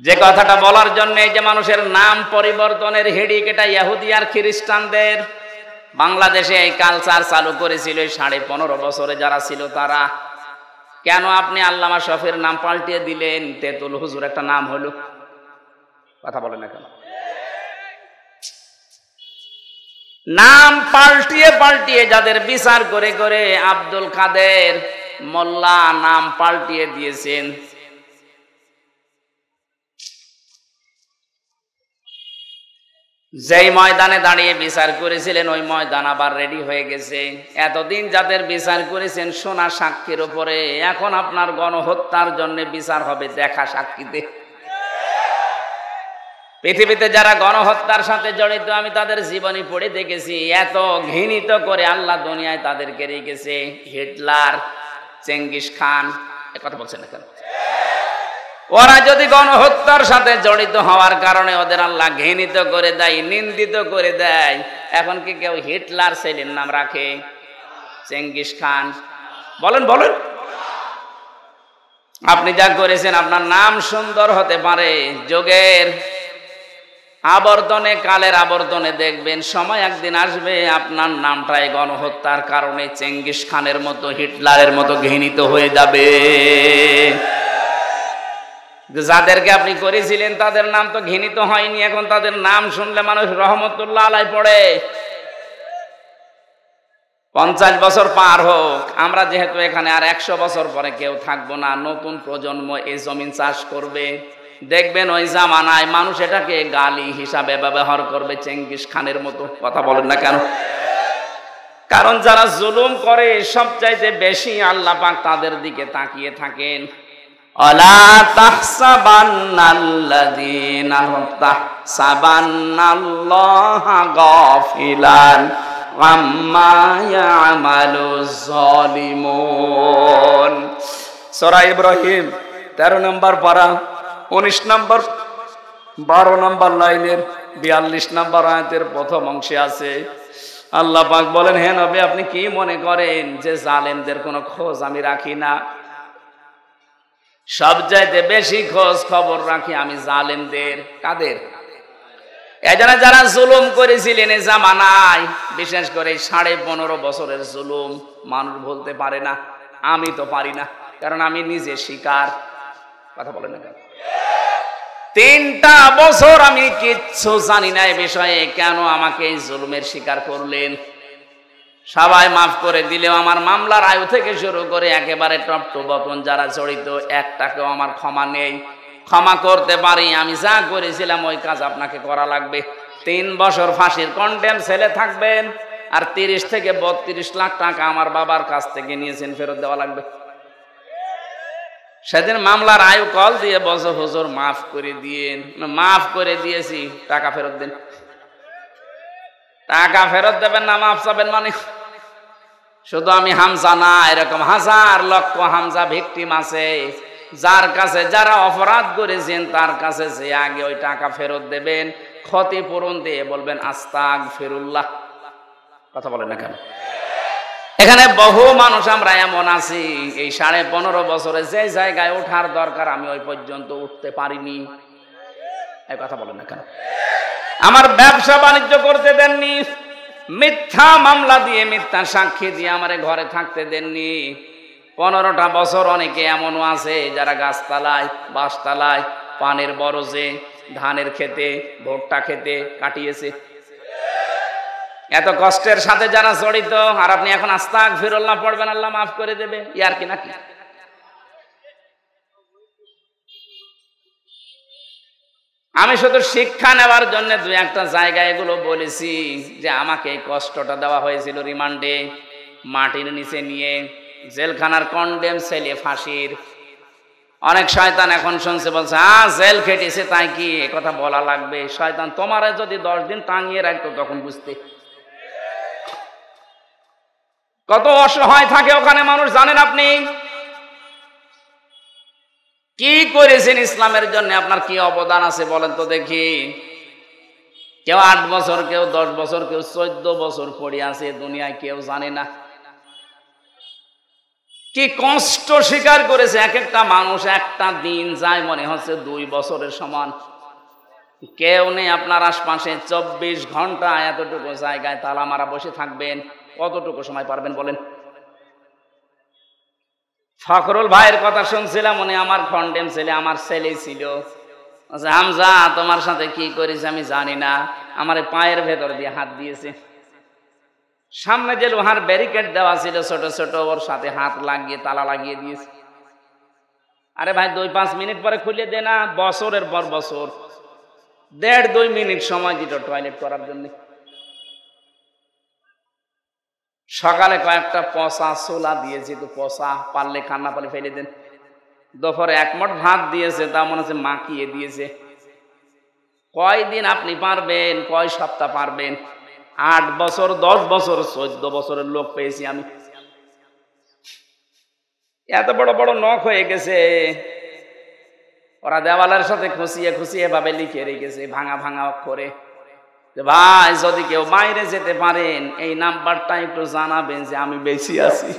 যে কথাটা বলার জন্য, এই যে মানুষের নাম পরিবর্তনের হেডিক, এটা ইহুদি আর খ্রিস্টানদের। বাংলাদেশে এই কালচার চালু করেছিল 15.5 বছরে যারা ছিল তারা। কেন আপনি আল্লামা শফির নাম পাল্টিয়ে দিলেন? তেতুল হুজুর একটা নাম হলো। কথা বলেন না কেন? নাম পাল্টিয়ে পাল্টিয়ে যাদের বিচার করে করে আব্দুল কাদের মোল্লা নাম পাল্টিয়ে দিয়েছেন। যেই ময়দানে দাঁড়িয়ে বিচার করেছিলেন ওই ময়দান আবার রেডি হয়ে গেছে। এতদিন যাদের বিচার করেছেন সোনা সাক্ষীর উপরে, এখন আপনার গণহত্যার জন্য বিচার হবে দেখা সাক্ষীতে। পৃথিবীতে যারা গণহত্যার সাথে জড়িত আমি তাদের জীবনী পড়ে দেখেছি। এত ঘৃণিত করে আল্লাহ দুনিয়ায় তাদেরকে রেখেছে। হিটলার, চেঙ্গিস খান, কথা বলছেন না কেন? ওরা যদি গণহত্যার সাথে জড়িত হওয়ার কারণে ওদের আল্লাহ ঘৃণিত করে দেয়, নিন্দিত করে দেয়, এখন কি কেউ হিটলার ছেলের নাম রাখে? Genghis Khan? বলেন বলেন। আপনি যা করেছেন আপনার নাম সুন্দর হতে পারে, যোগের আবর্তনে কালের আবর্তনে দেখবেন সময় একদিন আসবে আপনার নামটাই গণহত্যার কারণে চেঙ্গিস খানের মতো হিটলারের মতো ঘৃণিত হয়ে যাবে। যাদেরকে আপনি করেছিলেন তাদের নাম তো ঘৃণিত হয়নি, এখন তাদের নাম শুনলে মানুষ রহমতুল্লাহ আলাই পড়ে। 50 বছর পার হোক, আমরা যেহেতু এখানে আর 100 বছর পরে কেউ থাকবো না, নতুন প্রজন্ম এই জমিন চাষ করবে। দেখবেন ওই জামানায় মানুষ এটাকে গালি হিসাবে ব্যবহার করবে চেঙ্গিস খানের মতো। কথা বলেন না কেন? কারণ যারা জুলুম করে সবচাইতে বেশি আল্লাহ পাক তাদের দিকে তাকিয়ে থাকেন। আলা তাহসাবান্নাল্লাযীনা তাহসাবান্নাল্লাহা গাফিলান আম্মা ইয়ামালুজ জালিমুন। সূরা ইব্রাহিম 13 নম্বর পারা 19 নম্বর 12 নম্বর লাইনের 42 নম্বর আয়াতের প্রথম অংশে আছে আল্লাহ পাক বলেন, হে নবী আপনি কি মনে করেন যে জালেমদের কোনো খোঁজ আমি রাখি না? সবচাইতে বেশি খোঁজ খবর রাখি আমি জালেমদের। কাদের? এজন্য যারা জুলুম করেছিলেন এই জামানায়, বিশেষ করে 15.5 বছরের জুলুম মানুষ বলতে পারে না, আমি তো পারি না, কারণ আমি নিজে শিকার। কথা বলেন না কেন? 3টা বছর আমি কিচ্ছু জানি না এই বিষয়ে, কেন আমাকে এই জুলুমের শিকার করলেন? সবাই মাফ করে দিলেও আমার মামলার আয়ু থেকে শুরু করে একেবারে টপ টু বটন যারা জড়িত, একটাকেও আমার ক্ষমা নেই। ক্ষমা করতে পারি, আমি যা করেছিলাম ওই কাজ আপনাকে করা লাগবে। 3 বছর ফাঁসির কন্ডেম ছেলে থাকবেন, আর 30 থেকে 32 লাখ টাকা আমার বাবার কাছ থেকে নিয়েছেন, ফেরত দেওয়া লাগবে। সেদিন মামলার আয়ু কল দিয়ে বলছে, হুজুর মাফ করে দিয়েন। মাফ করে দিয়েছি, টাকা ফেরত দেন। টাকা ফেরত দেবেন না, মাফ চাবেন মানে? শুধু আমি হামজা না, এরকম হাজার লক্ষ হামজা ভিকটিম আছে, যার কাছে যারা অপরাধ করেছেন তার কাছে যে আগে ওই টাকা ফেরত দেবেন, ক্ষতিপূরণ দিয়ে বলবেন আস্তাগফিরুল্লাহ। কথা বলেন না কেন? এখানে বহু মানুষ আমরা এমন আছি, এই 15.5 বছরে যে জায়গায় ওঠার দরকার আমি ওই পর্যন্ত উঠতে পারিনি। এই কথা বলেন না কেন? আমার ব্যবসা বাণিজ্য করতে দেননি, মিথ্যা মামলা দিয়ে মিথ্যা সাক্ষী দিয়ে আমারে ঘরে থাকতে দেননি। 15টা বছর অনেকে এমনও আছে যারা গাছতলায়, বাঁশতলায়, পানের বরজে, ধানের খেতে, ভুট্টা খেতে কাটিয়েছে। এত কষ্টের সাথে যারা জড়িত, আর আপনি এখন আস্তাগফিরুল্লাহ পড়বেন আল্লাহ মাফ করে দেবে, ইয়ার কি নাকি? আমি শুধু শিক্ষা নেওয়ার জন্য 2-1টা জায়গায় এগুলো বলেছি যে আমাকে এই কষ্টটা দেওয়া হয়েছিল রিমান্ডে, মাটির নিচে নিয়ে, জেলখানার কন্ডেম ছেলে ফাঁসির। অনেক শয়তান এখন শুনছে, বলছে জেল খেটেছে তাই কি এ কথা বলা লাগবে? শয়তান, তোমারে যদি 10 দিন টাঙিয়ে রাখতো তখন বুঝতে। কত অসহায় থাকে ওখানে মানুষ জানেন আপনি? কি করেছেন ইসলামের জন্য, আপনার কি অবদান আছে বলেন তো দেখি। কেউ 8 বছর, কেউ 10 বছর, কেউ 14 বছর পড়ে আছে দুনিয়ায়, কেউ জানে না কি কষ্ট স্বীকার করেছে। এক একটা মানুষ, একটা দিন যায় মনে হচ্ছে 2 বছরের সমান। কেউ নেই আপনার আশপাশে, 24 ঘন্টা এতটুকু জায়গায় তালা মারা বসে থাকবেন, কতটুকু সময় পারবেন বলেন? ফখরুল ভাইয়ের কথা শুনছিলাম, উনি আমার কন্ডেম ছেলে, আমার ছেলে ছিল। হামজা তোমার সাথে কি করেছে আমি জানি না, আমার পায়ের ভেতর দিয়ে হাত দিয়েছে। সামনে যে লোহার ব্যারিকেড দেওয়া ছিল ছোট ছোট, ওর সাথে হাত লাগিয়ে তালা লাগিয়ে দিয়েছে। আরে ভাই 2-5 মিনিট পরে খুলে দে না, বছরের পর বছর 1.5-2 মিনিট সময় দিত টয়লেট করার জন্য। সকালে কয়েকটা পচা ছোলা দিয়েছে, তো পচা, পারলে খান, না পারলে ফেলে দেন। দুপুরে 1 মুঠ ভাত দিয়েছে, তা মনে হচ্ছে মাখিয়ে দিয়েছে। কয়দিন আপনি পারবেন, কয় সপ্তাহ পারবেন? 8 বছর, 10 বছর, 14 বছরের লোক পেয়েছি আমি। এত বড় বড় নখ হয়ে গেছে, ওরা দেওয়ালের সাথে খুশিয়ে খুশিয়ে ভাবে লিখে রেখেছে ভাঙা ভাঙা অক্ষরে, ভাই যদি কেউ বাইরে যেতে পারেন এই নাম্বারটা একটু জানাবেন যে আমি বেশি আছি।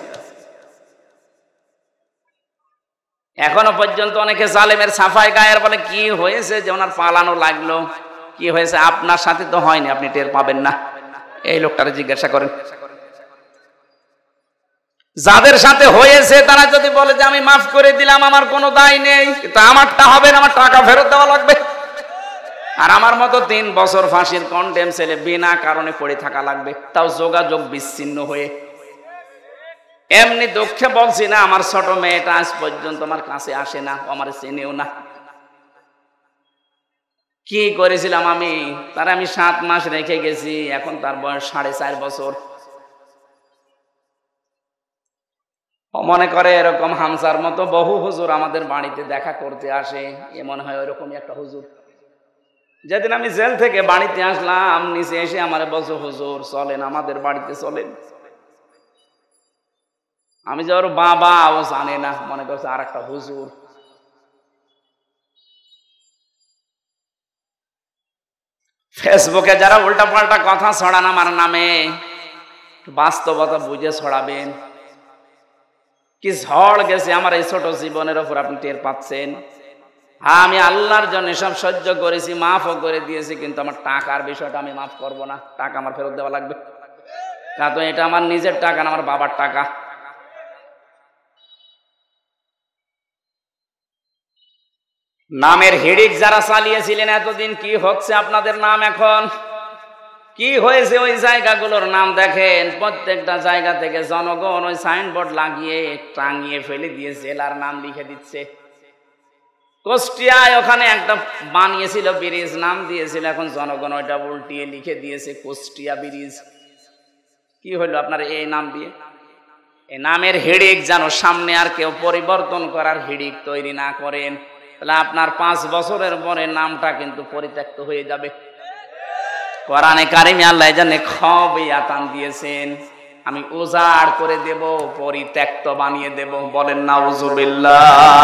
এখনো পর্যন্ত অনেকে জালেমের সাফাই গায়ের বলে কি হয়েছে যে ওনার পালানো লাগলো, কি হয়েছে? আপনার সাথে তো হয়নি, আপনি টের পাবেন না। এই লোকটারে জিজ্ঞাসা করেন। যাদের সাথে হয়েছে তারা যদি বলে যে আমি মাফ করে দিলাম, আমার কোনো দায় নেই, কিন্তু আমারটা হবে না, আমার টাকা ফেরত দেওয়া লাগবে। আর আমার মতো 3 বছর ফাঁসির কন্ডেম ছেলে বিনা কারণে পড়ে থাকা লাগবে, তাও যোগাযোগ বিচ্ছিন্ন হয়ে। এমনি দুঃখে বলছি না, আমার ছোট মেয়েটা আজ পর্যন্ত আমার কাছে আসে না, আমার চেনেও না। কি করেছিলাম আমি? তারা আমি 7 মাস রেখে গেছি, এখন তার বয়স 4.5 বছর। মনে করে এরকম হামসার মতো বহু হুজুর আমাদের বাড়িতে দেখা করতে আসে, এ মনে হয় ওরকমই একটা হুজুর। যেদিন আমি জেল থেকে বাড়িতে আসলাম, নিচে এসে আমার বলছে, হুজুর চলেন আমাদের বাড়িতে চলেন। আমি যে ওর বাবা, ও জানে না, মনে করছে আর একটা হুজুর। ফেসবুকে যারা উল্টা পাল্টা কথা ছড়ান আমার নামে, বাস্তবতা বুঝে ছড়াবেন। কি ঝড় গেছে আমার এই ছোট জীবনের ওপর, আপনি টের পাচ্ছেন? হ্যাঁ, আমি আল্লাহর জন্য সব সহ্য করেছি, মাফও করে দিয়েছি, কিন্তু আমার টাকার বিষয়টা আমি মাফ করব না। টাকা আমার ফেরত দেওয়া লাগবে, কারণ এটা আমার নিজের টাকা না, আমার বাবার টাকা। নামের হিড়িক যারা চালিয়েছিলেন এতদিন, কি হচ্ছে আপনাদের নাম এখন? কি হয়েছে ওই জায়গাগুলোর নাম দেখেন। প্রত্যেকটা জায়গা থেকে জনগণ ওই সাইনবোর্ড লাগিয়ে টাঙিয়ে ফেলে দিয়ে জেলার নাম লিখে দিচ্ছে। কুষ্টিয়ায় ওখানে একটা বানিয়েছিল ব্রিজ, নাম দিয়েছিল, এখন জনগণ ওইটা উল্টিয়ে লিখে দিয়েছে কুষ্টিয়া ব্রিজ। কি হইলো আপনার এই নাম দিয়ে? এই নামের হিড়িক যেন সামনে আর কেউ পরিবর্তন করার হিড়িক তৈরি না করেন, তাহলে আপনার 5 বছরের পরে নামটা কিন্তু পরিত্যক্ত হয়ে যাবে। কোরআনে কারিমে আল্লাহ জানে খবিয়াতান দিয়েছেন, আমি উজাড় করে দেব, পরিত্যক্ত বানিয়ে দেব। বলেন নাউজুবিল্লাহ।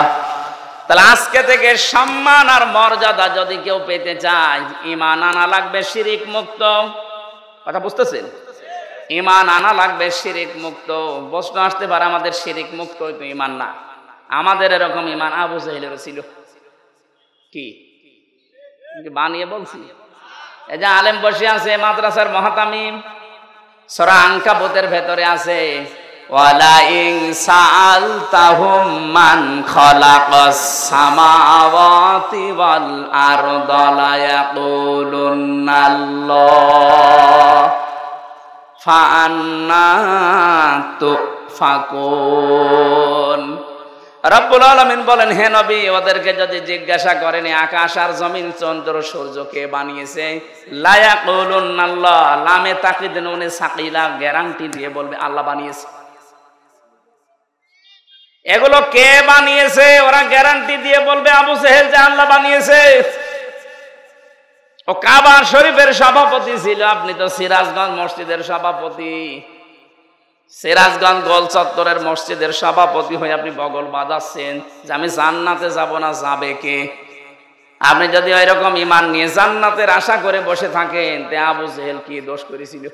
তাহলে আজকে থেকে সম্মান আর মর্যাদা যদি কেউ পেতে চায়, ঈমান আনা লাগবে শিরিক মুক্ত। কথা বুঝতেছেন? ঈমান আনা লাগবে শিরিক মুক্ত। প্রশ্ন আসতে পারে আমাদের শিরিক মুক্ত হয়তো ঈমান না, আমাদের এরকম ঈমান আবু জাহেলেরও ছিল। কি বানিয়ে বলছি? এই যে আলেম বসে আছে মাদ্রাসার মুহতামিম, সূরা আনকাবুতের ভেতরে আছে, ওয়ালা ইন সাআলতাহুম মান খালাকাস সামাওয়াতি ওয়াল আরদা লা ইয়াকুলুনাল্লাহ ফাআন্না তুফাকুন। রব্বুল আলামিন বলেন, হে নবী, ওদেরকে যদি জিজ্ঞাসা করেন আকাশ আর জমিন চন্দ্র সূর্য কে বানিয়েছে, লা ইয়াকুলুনাল্লাহ, লামে তাকিদ নুনে সাকিলা, গ্যারান্টি দিয়ে বলবে আল্লাহ বানিয়েছে। এগুলো কে বানিয়েছে? ওরা গ্যারান্টি দিয়ে বলবে আবু জেহেল যে আল্লাহ বানিয়েছে। ও কাবা শরীফের সভাপতি ছিল, আপনি তো সিরাজগঞ্জ মসজিদের সভাপতি, সিরাজগঞ্জ গোল চত্বরের মসজিদের সভাপতি হয়ে আপনি বগল বাজাচ্ছেন যে আমি জান্নাতে যাব না, যাবে কে? আপনি যদি ওই রকম ঈমান নিয়ে জান্নাতের আশা করে বসে থাকেন, তে আবু জেহেল কি দোষ করেছিল?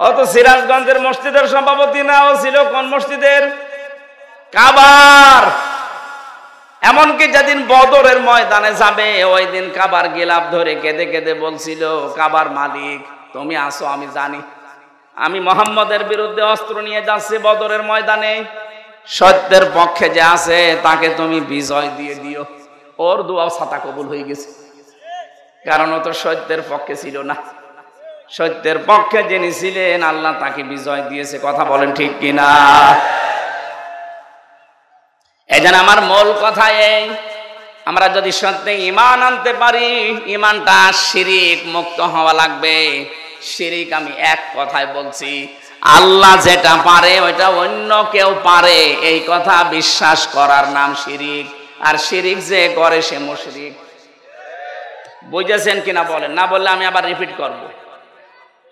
ও তো সিরাজগঞ্জের মসজিদের সভাপতি না, ও ছিল কোন মসজিদের? কাবার। এমনকি যেদিন বদরের ময়দানে যাবে, ওই দিন কাবার গিলাফ ধরে কেঁদে কেঁদে বলছিল, কাবার মালিক তুমি আসো, আমি জানি আমি মুহাম্মদের বিরুদ্ধে অস্ত্র নিয়ে যাচ্ছি বদরের ময়দানে, সত্যের পক্ষে যে আছে তাকে তুমি বিজয় দিয়ে দিও। ওর দোয়া ছাতা কবুল হয়ে গেছে, কারণ ও তো সত্যের পক্ষে ছিল না। সত্যের পক্ষে যিনি ছিলেন আল্লাহ তাকে বিজয় দিয়েছে। কথা বলেন ঠিক কিনা? এই জন্য আমার মূল কথা এই, আমরা যদি সত্যি ঈমান আনতে পারি, ঈমানটা শিরিক মুক্ত হওয়া লাগবে। শিরিক আমি এক কথায় বলছি, আল্লাহ যেটা পারে ওইটা অন্য কেউ পারে, এই কথা বিশ্বাস করার নাম শিরিক। আর শিরিক যে করে সে মুশরিক। বুঝেছেন কিনা বলেন? না বললে আমি আবার রিপিট করব।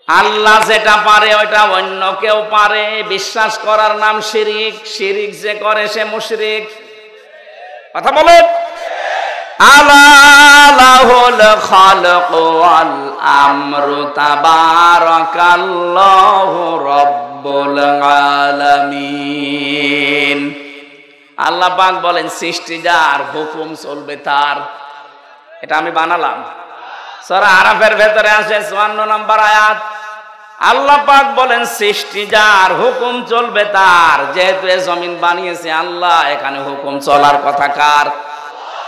আল্লাহ যেটা পারে ওইটা অন্য কেউ পারে, বিশ্বাস করার নাম শিরিক। শিরিক যে করে সে মুশরিক। কথা বলো। আলা লাহুল খালকু ওয়াল আমরু তাবারাকাল্লাহু রাব্বুল আলামিন। আল্লাহ পাক বলেন সৃষ্টি যার, হুকুম চলবে তার। এটা আমি বানালাম। সূরা আরাফের ভেতরে আছে 54 নম্বর আয়াত। আল্লাহ পাক বলেন সৃষ্টি যার, হুকুম চলবে তার। যেহেতু এই জমিন বানিয়েছে আল্লাহ, এখানে হুকুম চলার কথা কার?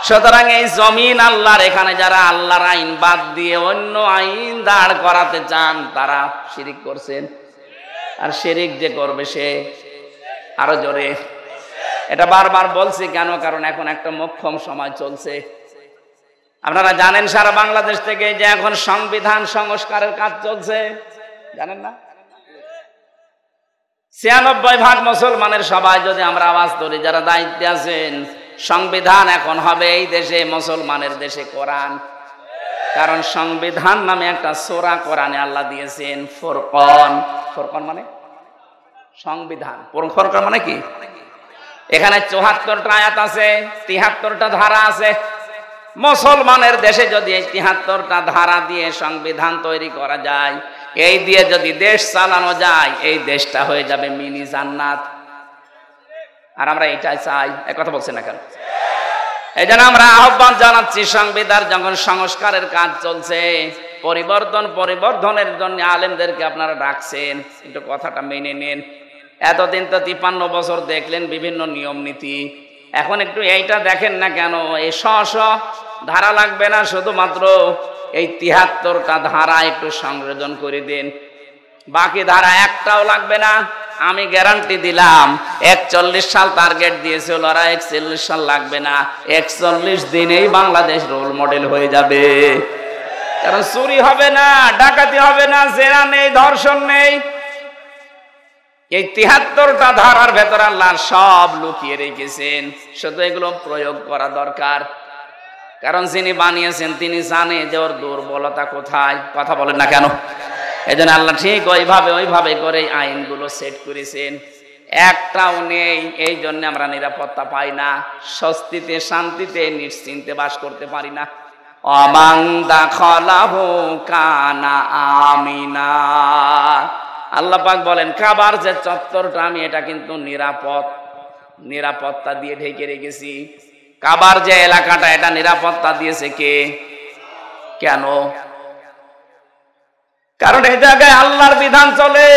সুতরাং এই জমিন আল্লাহর, এখানে যারা আল্লাহর আইন বাদ দিয়ে অন্য আইন দাঁড় করাতে চান তারা শিরিক করছেন। আর শিরিক যে করবে সে, আরো জোরে, এটা বারবার বলছি কেন? কারণ এখন একটা মোক্ষম সময় চলছে। আপনারা জানেন সারা বাংলাদেশ থেকে যে এখন সংবিধান সংস্কারের কাজ চলছে, জানেন না? 96% মুসলমানের সবাই যদি আমরা আওয়াজ ধরি, যারা দায়িত্বে আছেন, সংবিধান এখন হবে এই দেশে মুসলমানের দেশে কোরআন। কারণ সংবিধান নামে একটা সূরা কোরআনে আল্লাহ দিয়েছেন, ফুরকান। ফুরকান মানে সংবিধান, ফুরকান মানে কি? এখানে 74টা আয়াত আছে, 73টা ধারা আছে। মুসলমানের দেশে যদি এই 73টা ধারা দিয়ে সংবিধান তৈরি করা যায়, এই দিয়ে যদি দেশ চালানো যায়, এই দেশটা হয়ে যাবে মিনি জান্নাত। আর আমরা এটাই চাই। এক কথা বলছেন না কেন? এই জন্য আমরা আহ্বান জানাচ্ছি, সংবিধান যখন সংস্কারের কাজ চলছে, পরিবর্ধনের জন্য আলেমদেরকে আপনারা ডাকছেন, একটু কথাটা মেনে নেন। এতদিন তো 53 বছর দেখলেন বিভিন্ন নিয়ম নীতি, এখন একটু এইটা দেখেন না কেন, এই শ ধারা লাগবে না, শুধুমাত্র এই ৭৩টা ধারা একটু সংযোজন করে দিন, বাকি ধারা একটাও লাগবে না। আমি গ্যারান্টি দিলাম ৪১ সাল টার্গেট দিয়েছিল, ওরা ৪১ সাল লাগবে না, ৪১ দিনেই বাংলাদেশ রোল মডেল হয়ে যাবে। কারণ চুরি হবে না, ডাকাতি হবে না, জেনা নেই, ধর্ষণ নেই। এই ৭৩টা ধারার ভেতর আল্লাহ সব লুকিয়ে রেখেছেন, শুধু এগুলো প্রয়োগ করা দরকার। কারণ যিনি বানিয়েছেন তিনি জানে যে ওর দুর্বলতা কোথায়। কথা বলেন না কেন? এই জন্য আল্লাহ ঠিক ওইভাবে করে আইনগুলো সেট করেছেন, একটাও নেই। এই জন্য আমরা নিরাপত্তা পাই না, স্বস্তিতে শান্তিতে নিশ্চিন্তে বাস করতে পারি না। অমাং দাখালাহু কানা আমিনা। আল্লাহ পাক বলেন কাবার যে চত্বরটা আমি এটা কিন্তু নিরাপত্তা দিয়ে ঢেকে রেখেছি। কাবার যে এলাকাটা এটা নিরাপত্তা দিয়েছে কে? কেন? কারণ এই জায়গায় আল্লাহর বিধান চলে,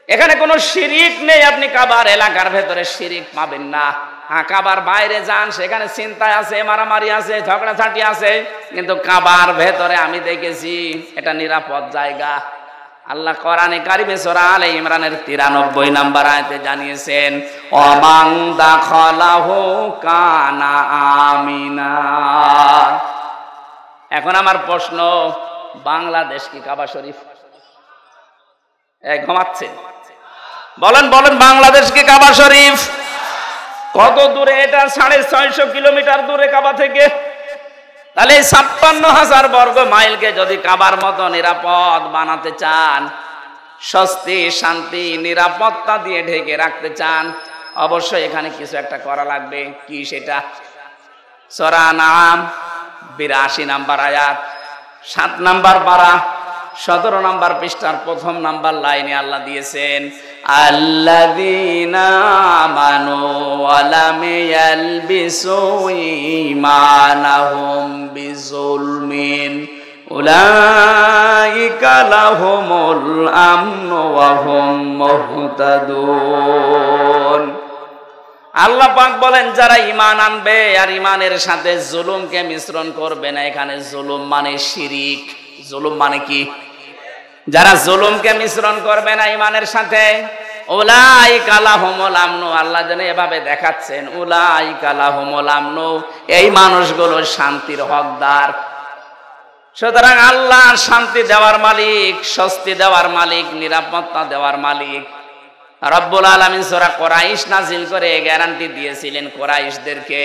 এখানে কোনো শিরিক নেই। আপনি কাবার এলাকার ভেতরে শিরিক পাবেন না। হ্যাঁ, কাবার বাইরে যান, সেখানে চিন্তায় আছে, মারামারি আছে, ঝগড়াঝাটি আছে, কিন্তু কাবার ভেতরে আমি দেখেছি এটা নিরাপদ জায়গা। আল্লাহ কোরআনে কারিমে সূরা আলে ইমরানের ৯৩ নম্বর আয়াতে জানিয়েছেন অমাং দাখালাহু কানা আমিনা। এখন আমার প্রশ্ন, বাংলাদেশ কি কাবা শরীফ? ঘুমাচ্ছেন? বলেন বাংলাদেশ কি কাবা শরীফ? কত দূরে এটা? ৬৫০ কিলোমিটার দূরে কাবা থেকে। তাহলে ৫৬,০০০ বর্গ মাইলকে যদি কাবার মতো নিরাপদ বানাতে চান, স্বস্তি শান্তি নিরাপত্তা দিয়ে ঢেকে রাখতে চান, অবশ্যই এখানে কিছু একটা করা লাগবে। কি সেটা? সূরা নাম ৮২ নম্বর আয়াত, ৭ নম্বর পারা, ১৭ নম্বর পৃষ্ঠার ১ম নম্বর লাইনে আল্লাহ দিয়েছেন আল্লাযীনা আমানু ওয়া লাম ইয়ালবিসু ঈমানাহুম বিযুলমিন উলাইকা লাহুমুল আমনু ওয়া হুম মুহতাদুন। আল্লাহ পাক বলেন যারা ঈমান আনবে আর ঈমানের সাথে জুলুমকে মিশ্রণ করবে না। এখানে জুলুম মানে শিরিক। জুলুম মানে কি? যারা জুলুমকে মিশ্রণ করবে না ঈমানের সাথে, উলাইকা লাহুমুল আমনু। আল্লাহ যেন এভাবে দেখাচ্ছেন উলাইকা লাহুমুল আমনু, এই মানুষগুলো শান্তির হকদার। সুতরাং আল্লাহ শান্তি দেওয়ার মালিক, স্বস্তি দেওয়ার মালিক, নিরাপত্তা দেওয়ার মালিক। রব্বুল আলামিন সূরা কুরাইশ নাজিল করে গ্যারান্টি দিয়েছিলেন কুরাইশদেরকে,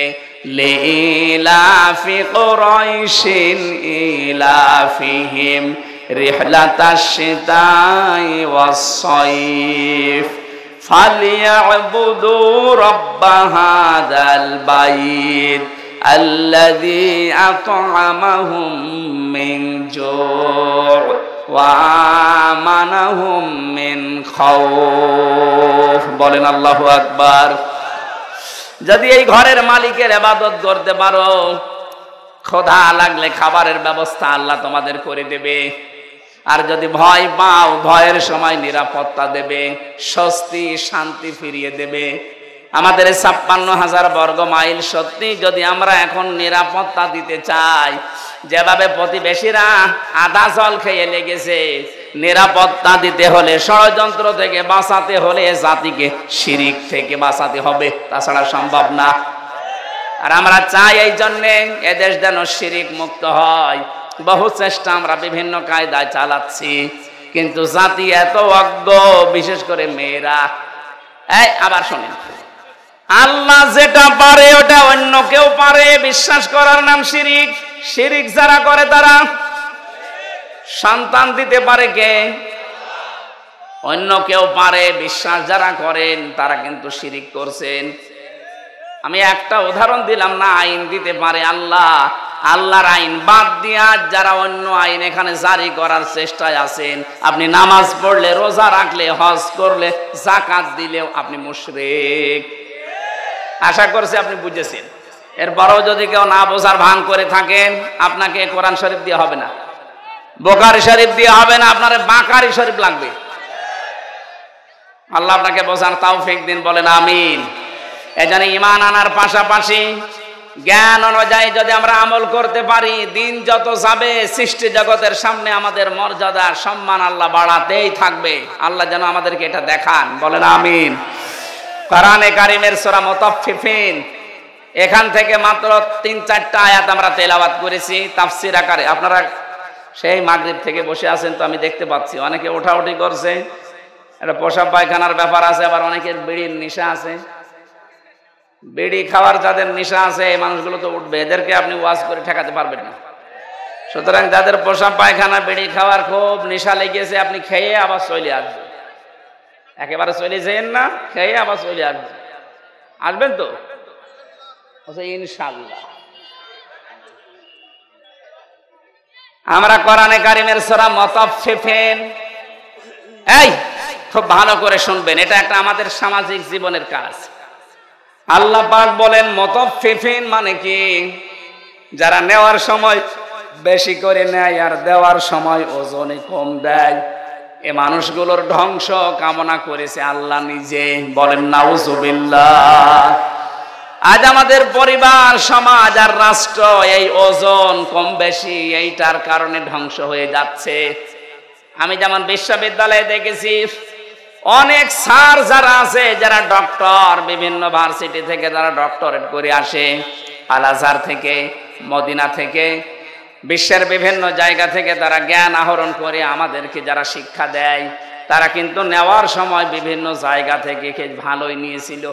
লিলাফি কুরাইশিন ইলাফিহিম রিহলাতাশ শিতাই ওয়াস সাইফ ফালিয়াবুদু রাব্ব হাযাল বাইত আল্লাযী আত'আমাহুম মিন জু' ওয়া আমানাহুম মিন খাউফ। বলেন আল্লাহু আকবার। যদি এই ঘরের মালিকের ইবাদত করতে পারো, ক্ষুধা লাগলে খাবারের ব্যবস্থা আল্লাহ তোমাদের করে দেবে। আর যদি ভয় পাও, ভয়ের সময় নিরাপত্তা দেবে, স্বস্তি শান্তি ফিরিয়ে দেবে। আমাদের ৫৬,০০০ বর্গ মাইল সত্যি যদি আমরা এখন নিরাপত্তা দিতে চাই, যেভাবে প্রতিবেশীরা আধা জল খেয়ে লেগেছে, নিরাপত্তা দিতে হলে, ষড়যন্ত্র থেকে বাঁচাতে হলে জাতিকে শিরিক থেকে বাঁচাতে হবে, তাছাড়া সম্ভব না। আর আমরা চাই এই জন্যে এদেশ যেন শিরিক মুক্ত হয়। বহু চেষ্টা আমরা বিভিন্ন কায়দায় চালাচ্ছি, কিন্তু জাতি এত অজ্ঞ, বিশেষ করে মেয়েরা। আবার শোনেন, আল্লাহ যেটা পারে ওটা অন্য কেউ পারে বিশ্বাস করার নাম শিরিক। শিরিক যারা করে তারা সন্তান দিতে পারে কে? অন্য কেউ পারে। বিশ্বাস যারা করেন তারা কিন্তু শিরিক করছেন। আমি একটা উদাহরণ দিলাম না, আইন দিতে পারে আল্লাহ। আল্লাহর আইন বাদ দিয়া যারা অন্য আইন এখানে জারি করার চেষ্টায় আছেন, আপনি নামাজ পড়লে, রোজা রাখলে, হজ করলে, যাকাত দিলেও আপনি মুশরিক। আশা করছি আপনি বুঝেছেন। এরপরেও যদি কেউ না বোঝার ভান করে থাকেন, আপনাকে কোরআন শরীফ দিয়ে হবে না, বুখারী শরীফ দিয়ে হবে না, আপনার বাকারি শরীফ লাগবে। আল্লাহ আপনাকে বোঝার তৌফিক দিন, বলেন আমিন। এজন্য ঈমান আনার পাশাপাশি জ্ঞান অনুযায়ী যদি আমরা আমল করতে পারি, দিন যত যাবে সৃষ্টি জগতের সামনে আমাদের মর্যাদা সম্মান আল্লাহ বাড়াতেই থাকবে। আল্লাহ যেন আমাদেরকে এটা দেখান, বলেন আমিন। কোরআনে কারীমের সূরা মুতাফফিফিন, এখান থেকে মাত্র ৩-৪টা আয়াত আমরা তেলাওয়াত করেছি তাফসীর আকারে। আপনারা সেই মাগরিব থেকে বসে আছেন তো আমি দেখতে পাচ্ছি, অনেকে ওঠাউঠি করছে, এটা পেশাব পায়খানার ব্যাপার আছে, আবার অনেকের বিড়ির নেশা আছে। বিড়ি খাওয়ার যাদের নেশা আছে এই মানুষগুলো তো উঠবে, এদেরকে আপনি ওয়াজ করে ঠেকাতে পারবেন না। সুতরাং যাদের পেশাব পায়খানা বিড়ি খাওয়ার খুব নেশা লেগেছে, আপনি খেয়ে আবার চলে আসবেন। একেবারে চলে যেন না, খেয়ে আবার চলে আসবেন। আসবেন তো ইনশাআল্লাহ। আমরা কোরআনে কারীমের সূরা মুতাফফিফিন, এই খুব ভালো করে শুনবেন, এটা একটা আমাদের সামাজিক জীবনের কাজ। আল্লাহ পাক বলেন মুতাফফিফিন মানে কি? যারা নেওয়ার সময় বেশি করে নেয় আর দেওয়ার সময় ওজনে কম দেয়, এ মানুষগুলোর ধ্বংস কামনা করেছে আল্লাহ নিজে, বলেন নাউজুবিল্লাহ। আজ আমাদের পরিবার, সমাজ আর রাষ্ট্র এই ওজন কম বেশি এইটার কারণে ধ্বংস হয়ে যাচ্ছে। আমি যেমন বিশ্ববিদ্যালয়ে দেখেছি অনেক স্যার যারা আছে, যারা ডক্টর, বিভিন্ন ভার্সিটি থেকে যারা ডক্টরেট করে আসে, আল আজহার থেকে, মদিনা থেকে, বিশ্বের বিভিন্ন জায়গা থেকে তারা জ্ঞান আহরণ করে আমাদেরকে যারা শিক্ষা দেয়, তারা কিন্তু নেওয়ার সময় বিভিন্ন জায়গা থেকে ভালোই নিয়েছিল,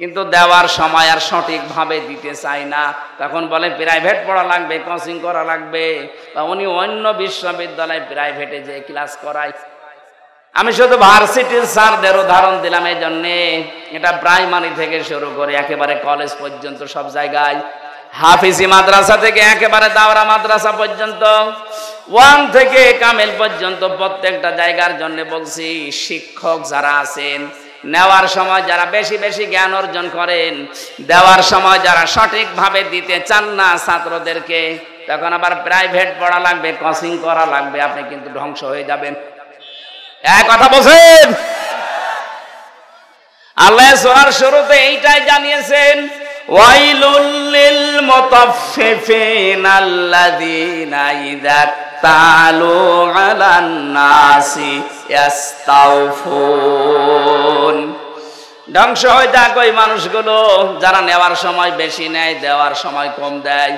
কিন্তু দেওয়ার সময় আর সঠিকভাবে দিতে চায় না। তখন বলে প্রাইভেট পড়া লাগবে, কোচিং করা লাগবে, বা উনি অন্য বিশ্ববিদ্যালয় প্রাইভেটে যে ক্লাস করায়। আমি শুধু ভার্সিটির স্যারদের উদাহরণ দিলাম এই জন্যে, এটা প্রাইমারি থেকে শুরু করে একেবারে কলেজ পর্যন্ত সব জায়গায়, হাফিজি মাদ্রাসা থেকে একেবারে দাওরা মাদ্রাসা পর্যন্ত, 1 থেকে কামেল পর্যন্ত প্রত্যেকটা জায়গার জন্য বলছি, শিক্ষক যারা আছেন নেওয়ার সময় যারা বেশি বেশি জ্ঞান অর্জন করেন, দেওয়ার সময় যারা সঠিকভাবে দিতে চান না ছাত্রদেরকে, তখন আবার প্রাইভেট পড়া লাগবে, কোচিং করা লাগবে, আপনি কিন্তু ধ্বংস হয়ে যাবেন। এক কথা বলছেন। আল্লাহ সূরার শুরুতে এইটাই জানিয়েছেন, ওয়াইলুল লিল মুতাফফিফিন আল্লাযীনা ইযা তালু আলান নাসি ইস্তাওফুন। ধ্বংস হয়ে যাক ওই মানুষগুলো যারা নেওয়ার সময় বেশি নেয়, দেওয়ার সময় কম দেয়।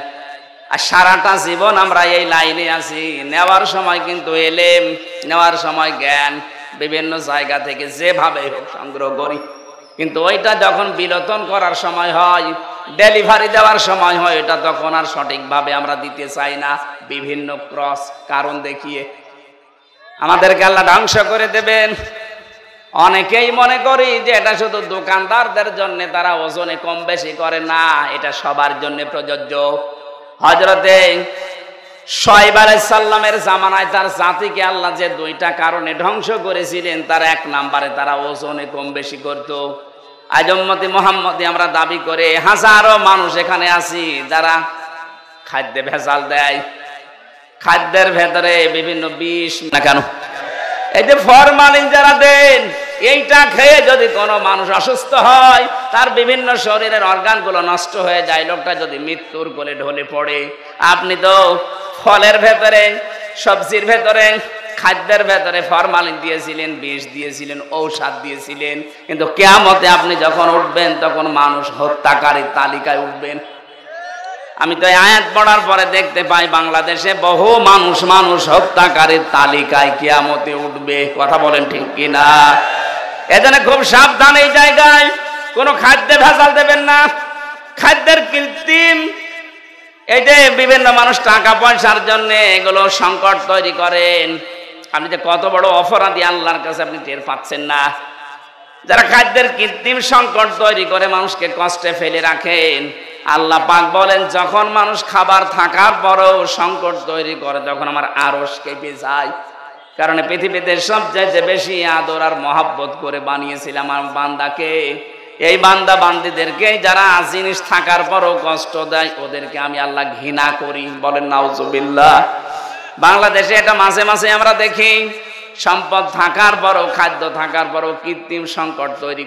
আর সারাটা জীবন আমরা এই লাইনে আছি, নেওয়ার সময় কিন্তু এলেম, নেওয়ার সময় জ্ঞান বিভিন্ন জায়গা থেকে যেভাবে হোক সংগ্রহ করি, কিন্তু ওইটা যখন বিলোপন করার সময় হয়, ডেলিভারি দেওয়ার সময় হয়, এটা তখন আর সঠিকভাবে আমরা দিতে চাই না, বিভিন্ন ক্রস কারণ দেখিয়ে আমাদেরকে আল্লাহ ধ্বংস করে দেবেন। অনেকেই মনে করি যে এটা শুধু দোকানদারদের জন্য, তারা ওজনে কম বেশি করে না, এটা সবার জন্য প্রযোজ্য। হযরতে শুআয়ব আলাইহিস সালামের জামানায় তার জাতিকে আল্লাহ যে 2টা কারণে ধ্বংস করেছিলেন, তার 1 নম্বরে তারা ওজনে কম বেশি করত। আজ উম্মতে মুহাম্মদী আমরা দাবি করে হাজারো মানুষ এখানে আছি যারা খাদ্যে ভেজাল দেয়, খাদ্যের ভেতরে বিভিন্ন বিষ না কেন, এই যে ফরমালিন যারা দেন, এইটা খেয়ে যদি কোনো মানুষ অসুস্থ হয়, তার বিভিন্ন শরীরের অর্গানগুলো নষ্ট হয়ে যায়, লোকটা যদি মৃত্যুর কোলে ঢলে পড়ে। আপনি তো ফলের ভেতরে, সবজির ভেতরে, খাদ্যের ভেতরে ফরমালিন দিয়েছিলেন, বিষ দিয়েছিলেন, ঔষধ দিয়েছিলেন, কিন্তু কিয়ামতে আপনি যখন উঠবেন তখন মানুষ হত্যাকারীর তালিকায় উঠবেন। আমি তো আয়াত পড়ার পরে দেখতে পাই বাংলাদেশে বহু মানুষ হত্যাকারীর তালিকায় কিয়ামতে উঠবে। কথা বলেন ঠিক কিনা? এজন্য খুব সাবধান, এই জায়গায় কোনো খাদ্যে ভেজাল দেবেন না। খাদ্যের কৃত্রিম, এই যে বিভিন্ন মানুষ টাকা পয়সার জন্য এগুলো সংকট তৈরি করেন, আপনি যে কত বড় অপরাধী আল্লাহর কাছে আপনি টের পাচ্ছেন না। যারা খাদ্যের কৃত্রিম সংকট তৈরি করে মানুষকে কষ্টে ফেলে রাখেন, আল্লাহ পাক বলেন যখন মানুষ খাবার থাকার পরেও সংকট তৈরি করে, তখন আমার আরশ কেঁপে যায়। কারণ পৃথিবীতে সবচেয়ে বেশি আদর আর মহব্বত করে বানিয়েছিলাম আমার বান্দাকে। এই বান্দা বান্দীদেরকে যারা জিনিস থাকার পরও কষ্ট দেয়, ওদেরকে আমি আল্লাহ ঘৃণা করি। বলেন নাউজুবিল্লাহ। বাংলাদেশে এটা মাঝে মাঝে আমরা দেখি, সম্পদ থাকার পরও, খাদ্য থাকার পরও কৃত্রিম সংকট তৈরি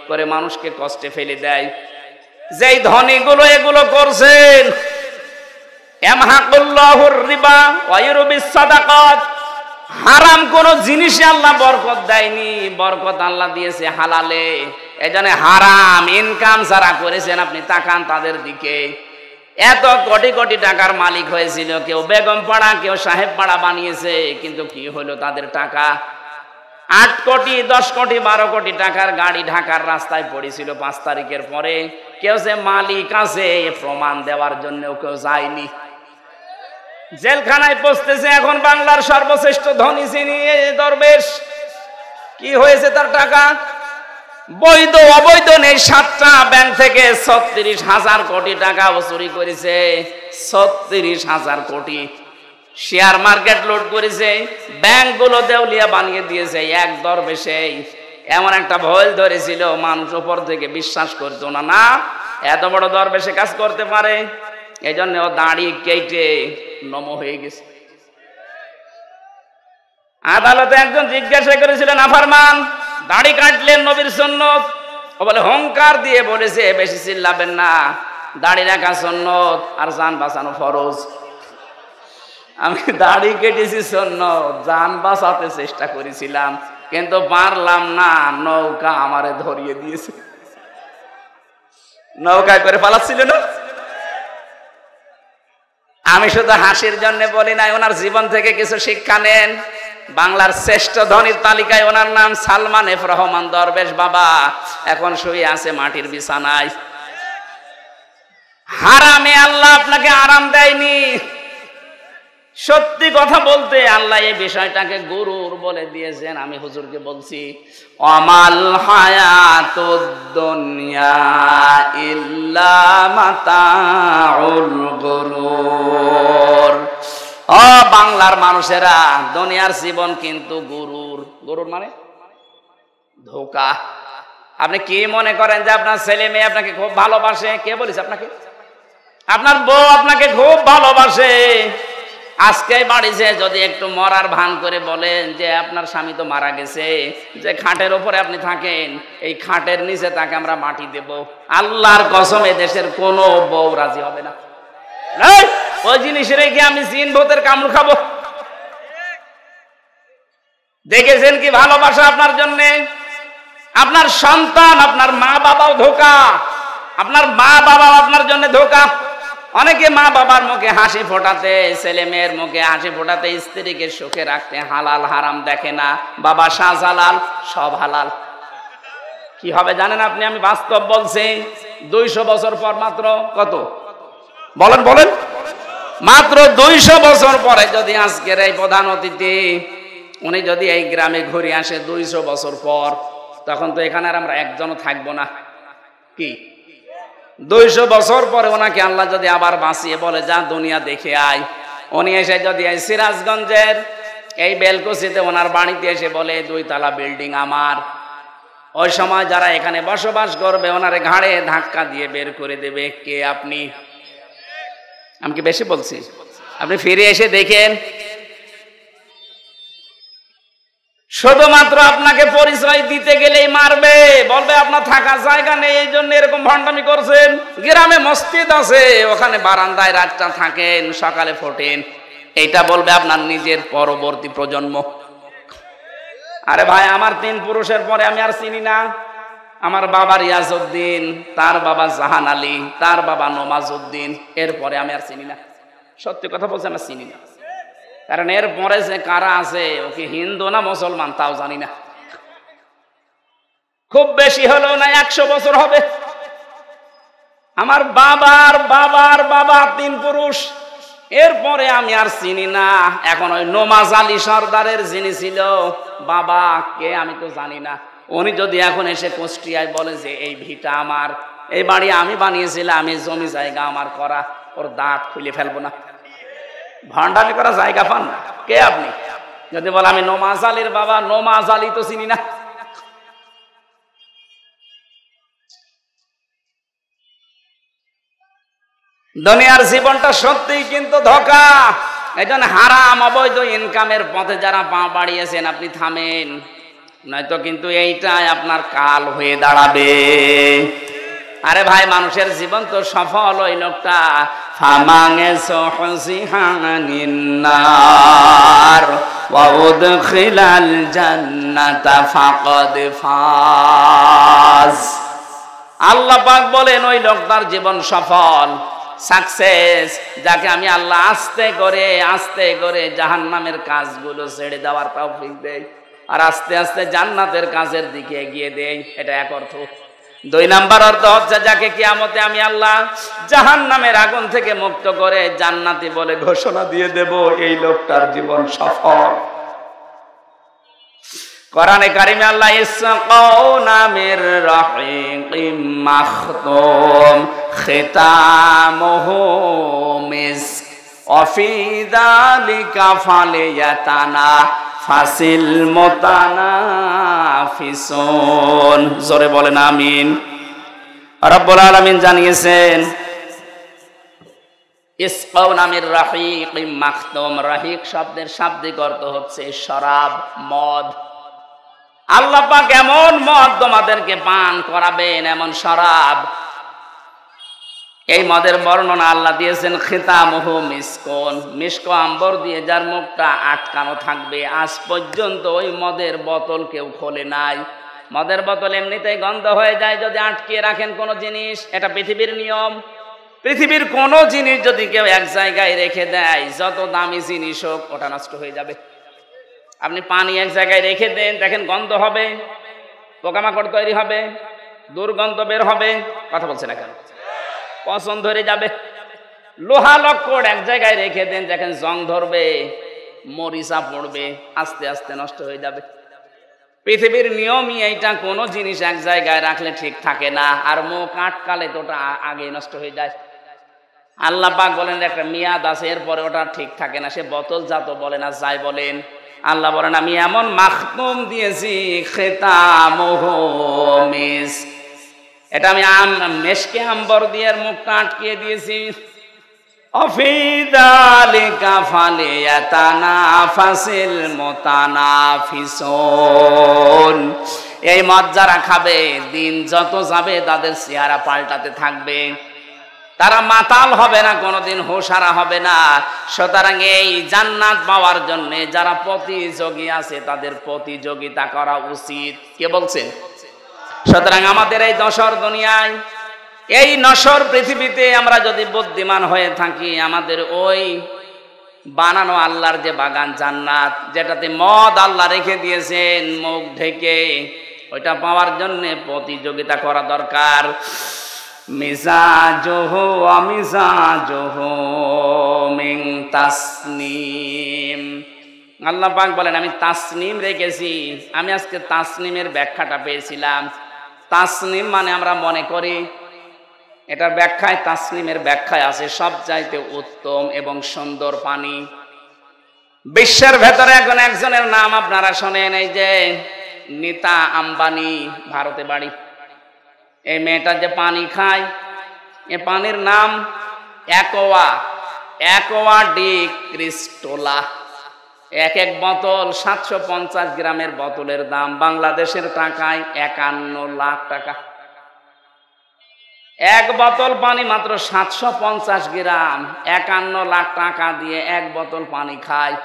করে মানুষকে কষ্টে ফেলে দেয়। যেই ধনীগুলো এগুলো করছেন, ইয়ামহাকুল্লাহুর রিবা ওয়া ইউরবিস সাদাকাত, হারাম কোন জিনিসে আল্লাহ বরকত দেয়নি, বরকত আল্লাহ দিয়েছে হালালে। এজন্য হারাম ইনকাম যারা করেছেন, আপনি তাকান তাদের দিকে। এত কোটি কোটি টাকার মালিক হয়েছিল, কেউ বেগম পাড়া, কেউ সাহেব পাড়া বানিয়েছে, কিন্তু কি হলো তাদের টাকা? 8 কোটি 10 কোটি 12 কোটি টাকার গাড়ি ঢাকার রাস্তায় পড়েছিল 5 তারিখের পরে। কেউ যে মালিক আছে প্রমাণ দেওয়ার জন্য কেউ যায়নি। জেলখানায় পৌঁছতেছে এখন বাংলার সর্বশ্রেষ্ঠ ধনী যিনি দরবেশ। কি হয়েছে তার টাকা? বৈধ অবৈধ নেই, 7টা ব্যাংক থেকে 36,000 কোটি টাকা চুরি করেছে। 36,000 কোটি। শেয়ার মার্কেট লুট করেছে, ব্যাংকগুলো দেউলিয়া বানিয়ে দিয়েছে। এক দরবেশে এমন একটা ভয় ধরেছিল, মানুষ উপর থেকে বিশ্বাস করতো না, না এত বড় দরবেশে কাজ করতে পারে। এই জন্য ও দাড়ি কেটে নম হয়ে গেছে। আদালতে একজন জিজ্ঞাসা করেছিলেন, আফারমান দাড়ি কাটলেন নবীর সুন্নত? ও বলে হুঙ্কার দিয়ে বলেছে, বেশি চিল্লাবেন না, দাড়ি রাখা সুন্নত আর জান বাঁচানো ফরজ। আমি দাড়ি কেটেছি সুন্নত, জান বাঁচাতে চেষ্টা করেছিলাম কিন্তু পারলাম না, নৌকা আমারে ধরিয়ে দিয়েছে। নৌকায় করে পালাচ্ছিল না। আমি শুধু হাসির জন্য বলি নাই, ওনার জীবন থেকে কিছু শিক্ষা নেন। বাংলার শ্রেষ্ঠ ধনীর তালিকায় ওনার নাম সালমান এফ রহমান দরবেশ বাবা। এখন শুয়ে আছে মাটির বিছানায়। হারামে আল্লাহ আপনাকে আরাম দেয়নি। সত্যি কথা বলতে আল্লাহ এই বিষয়টাকে গুরুর বলে দিয়েছেন। আমি হুজুরকে বলছি, আমাল হায়াতুদ দুনিয়া ইল্লা মাতাউল গুরুর। ও বাংলার মানুষেরা, দুনিয়ার জীবন কিন্তু গুরুর। গুরুর মানে ধোঁকা। আপনি কি মনে করেন যে আপনার ছেলে মেয়ে আপনাকে খুব ভালোবাসে? কে বলেছে আপনাকে? আপনার বউ আপনাকে খুব ভালোবাসে। আজকে বাড়িতে যদি একটু মরার ভান করে বলেন যে আপনার স্বামী তো মারা গেছে, যে খাটের উপরে আপনি থাকেন, এই খাটের নিচে তাকে আমরা মাটি দেব, আল্লাহর কসম এ দেশের কোনো বউ রাজি হবে না। ওই জিনিস রেখে আমি জিন ভূতের কামড় খাবো? দেখেছেন কি ভালোবাসা আপনার জন্য? আপনার সন্তান, আপনার মা বাবাও ধোঁকা, আপনার মা বাবাও আপনার জন্য ধোঁকা। অনেকে মা বাবার মুখে হাসি ফোটাতে, ছেলে মেয়ের মুখে হাসি ফোটাতে, স্ত্রীকে সুখে রাখতে হালাল হারাম দেখে না। বাবা শাহজালাল, সব হালাল। কি হবে জানেন আপনি? আমি বাস্তব বলছি। 200 বছর পর, মাত্র কত বলেন বলেন, মাত্র 200 বছর পরে যদি আজকের এই প্রধান অতিথি উনি যদি এই গ্রামে ঘুরে আসে 200 বছর পর, তখন তো এখানে আর আমরা একজনও থাকবো না। কি 200 বছর পরে ওনাকে আল্লাহ যদি আবার বাঁচিয়ে বলে যা দুনিয়া দেখে আয়, উনি এসে যদি এই সিরাজগঞ্জের এই বেলকুচিতে ওনার বাড়িতে এসে বলে 2 তলা বিল্ডিং আমার, ওই সময় যারা এখানে বসবাস করবে ওনার ঘাড়ে ধাক্কা দিয়ে বের করে দেবে। কে আপনি? আমি কি বেশি বলছি? আপনি ফিরে এসে দেখেন, শুধুমাত্র আপনাকে পরিচয় দিতে গেলেই মারবে, বলবে আপনার থাকার জায়গা নেই, এই জন্য এরকম ভণ্ডামি করছেন। গ্রামে মসজিদ আছে, ওখানে বারান্দায় রাতটা থাকেন, সকালে ফোটেন, এইটা বলবে আপনার নিজের পরবর্তী প্রজন্ম। আরে ভাই, আমার 3 পুরুষের পরে আমি আর চিনি না। আমার বাবা রিয়াজউদ্দিন, তার বাবা জাহান আলী, তার বাবা নমাজউদ্দিন, এরপরে আমি আর চিনি না। সত্যি কথা বলছি, আমি চিনি না। কারণ এর পরে যে কারা আছে, ওকে হিন্দু না মুসলমান তাও জানি না। খুব বেশি হলেও না 100 বছর হবে। আমার বাবার বাবার বাবা 3 পুরুষ, এরপরে আমি আর চিনি না। এখন ওই নমাজ আলী সর্দারের যিনি ছিল বাবা, কে আমি তো জানি না। উনি যদি এখন এসে কুষ্টিয়ায় বলে যে এই ভিটা আমার, এই বাড়ি আমি বানিয়েছিলাম, আমি জমি জায়গা আমার করা, ওর দাঁত খুলে ফেলবো না। ভণ্ডামি করা জায়গা পান না। কে আপনি? যদি বলে আমি নমাজ আলীর বাবা, নমাজ আলী তো চিনি না। দুনিয়ার জীবনটা সত্যিই কিন্তু ধোঁকা। এই জন্য হারাম অবৈধ ইনকামের পথে যারা পা বাড়িয়েছেন আপনি থামেন, নয়তো কিন্তু এইটাই আপনার কাল হয়ে দাঁড়াবে। আরে ভাই, মানুষের জীবন তো সফল ওই লোকটা ফামাঙে সহসিহানিন্নার ওয়া উদখিলাল জান্নাতা ফাকাদ ফাজ। আল্লাহ পাক বলেন ওই লোকটার জীবন সফল, সাকসেস, যাকে আমি আল্লাহ আস্তে করে জাহান্নামের কাজগুলো ছেড়ে দেওয়ার তৌফিক দেই আর আস্তে আস্তে জান্নাতের কাজের দিকে এগিয়ে দেই। এটা এক অর্থ। 2 নাম্বার অর্থ হচ্ছে যাকে কিয়ামতে আমি আল্লাহ জাহান্নামের আগুন থেকে মুক্ত করে জান্নাতি বলে ঘোষণা দিয়ে দেব, এই লোকটার জীবন সফল। কোরআনে কারিমে আল্লাহ ইসকাউনা মির রাহিকিম মাখতুম খিতামুহু মিস্ক ওয়া ফি যালিকা ফালিয়াতানা ফাসিল মুতানাফিসুন। জোরে বলেন আমিন। রব্বুল আলামিন জানিয়েছেন ইসকাউনা মির রাহিকিম মাখতুম। রাহিক শব্দের শাব্দিক অর্থ হচ্ছে শরাব, মদ। আল্লাহ পাক এমন মদ তোমাদেরকে পান করাবেন, এমন শরাব, এই মদের বর্ণনা আল্লাহ দিয়েছেন খিতামুহু মিসকন, মিস্ক আম্বর দিয়ে যার মুখটা আটকানো থাকবে। আজ পর্যন্ত ওই মদের বোতল কেউ খোলে নাই। মদের বোতল এমনিতেই গন্ধ হয়ে যায় যদি আটকিয়ে রাখেন কোনো জিনিস, এটা পৃথিবীর নিয়ম। পৃথিবীর কোনো জিনিস যদি কেউ এক জায়গায় রেখে দেয়, যত দামি জিনিস হোক, ওটা নষ্ট হয়ে যাবে। আপনি পানি এক জায়গায় রেখে দেন, দেখেন গন্ধ হবে, পোকামাকড় তৈরি হবে, দুর্গন্ধ বের হবে। কথা বলছে না কেন? পছন্দ ধরে যাবে। লোহা লক্কড় এক জায়গায় রেখে দেন, দেখেন জং ধরবে, মরিচা পড়বে, আস্তে আস্তে নষ্ট হয়ে যাবে। পৃথিবীর নিয়মই এইটা, কোনো জিনিস এক জায়গায় রাখলে ঠিক থাকে না, আর মুখ আটকালে তো ওটা আগেই নষ্ট হয়ে যায়। আল্লাহ পাক বলেন একটা মেয়াদ আছে, এরপরে ওটা ঠিক থাকে না। সে বোতল জাত বলেন আর যাই বলেন, আল্লাহ বলেন আমি এমন মাখতুম দিয়েছি খিতামুহু মিস্ক, এটা আমি মেশকে আম্বর দিয়ে মুখটা আটকিয়ে দিয়েছি। অফি যালিকা ফালিয়াতানাফাসিল মুতানাফিসুন। এই মদ যারা খাবে, দিন যত যাবে তাদের চেহারা পাল্টাতে থাকবে, তারা মাতাল হবে না, কোনোদিন হুঁশহারা হবে না। সুতরাং এই জান্নাত পাওয়ার জন্য যারা প্রতিযোগী আছে তাদের প্রতিযোগিতা করা উচিত। কে বলছেন? সুতরাং আমাদের এই দশর দুনিয়ায়, এই নশ্বর পৃথিবীতে আমরা যদি বুদ্ধিমান হয়ে থাকি, আমাদের ওই বানানো আল্লাহর যে বাগান জান্নাত, যেটাতে মদ আল্লাহ রেখে দিয়েছেন মুখ ঢেকে, ওইটা পাওয়ার জন্য প্রতিযোগিতা করা দরকার। মিজাজুহু ওয়া মিজাজুহু মিন তাসনিম। আল্লাহ পাক বলেন আমি তাসনিম রেখেছি। আমি আজকে তাসনিমের ব্যাখ্যাটা পেয়েছিলাম। তাসনিম মানে আমরা মনে করি, এটার ব্যাখ্যায়, তাসনিমের ব্যাখ্যায় আছে সবচাইতে উত্তম এবং সুন্দর পানি। বিশ্বের ভেতরে এখন একজনের নাম আপনারা শোনেন, এই যে নীতা আম্বানি, ভারতে বাড়ি। এই মেয়েটা যে পানি খায়, এ পানির নাম অ্যাকোয়া ডি ক্রিস্টোলা। এক এক বোতল 750 গ্রামের বোতলের দাম বাংলাদেশের টাকায় 51 লাখ টাকা। এক বোতল পানি মাত্র 750 গ্রাম, 51 লাখ টাকা দিয়ে এক বোতল পানি খায়।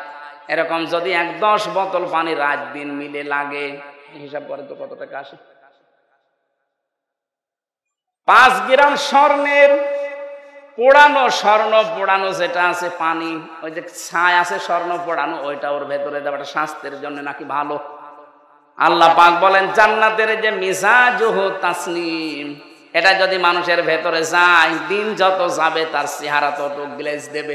এরকম যদি 10 বোতল পানি রাত দিন মিলে লাগে, হিসাব করে তো কত টাকা আসে? 5 গ্রাম স্বর্ণের স্বর্ণ পোড়ানো যেটা আছে পানি, ওই যে ছাই আছে স্বর্ণ পোড়ানো, ওইটা ওর ভেতরে দেওয়াটা স্বাস্থ্যের জন্য নাকি ভালো। আল্লাহ পাক বলেন জান্নাতের যে মিজাজুহু তাসনিম, এটা যদি মানুষের ভেতরে যায়, দিন যত যাবে তার চেহারা তত গ্লেজ দেবে।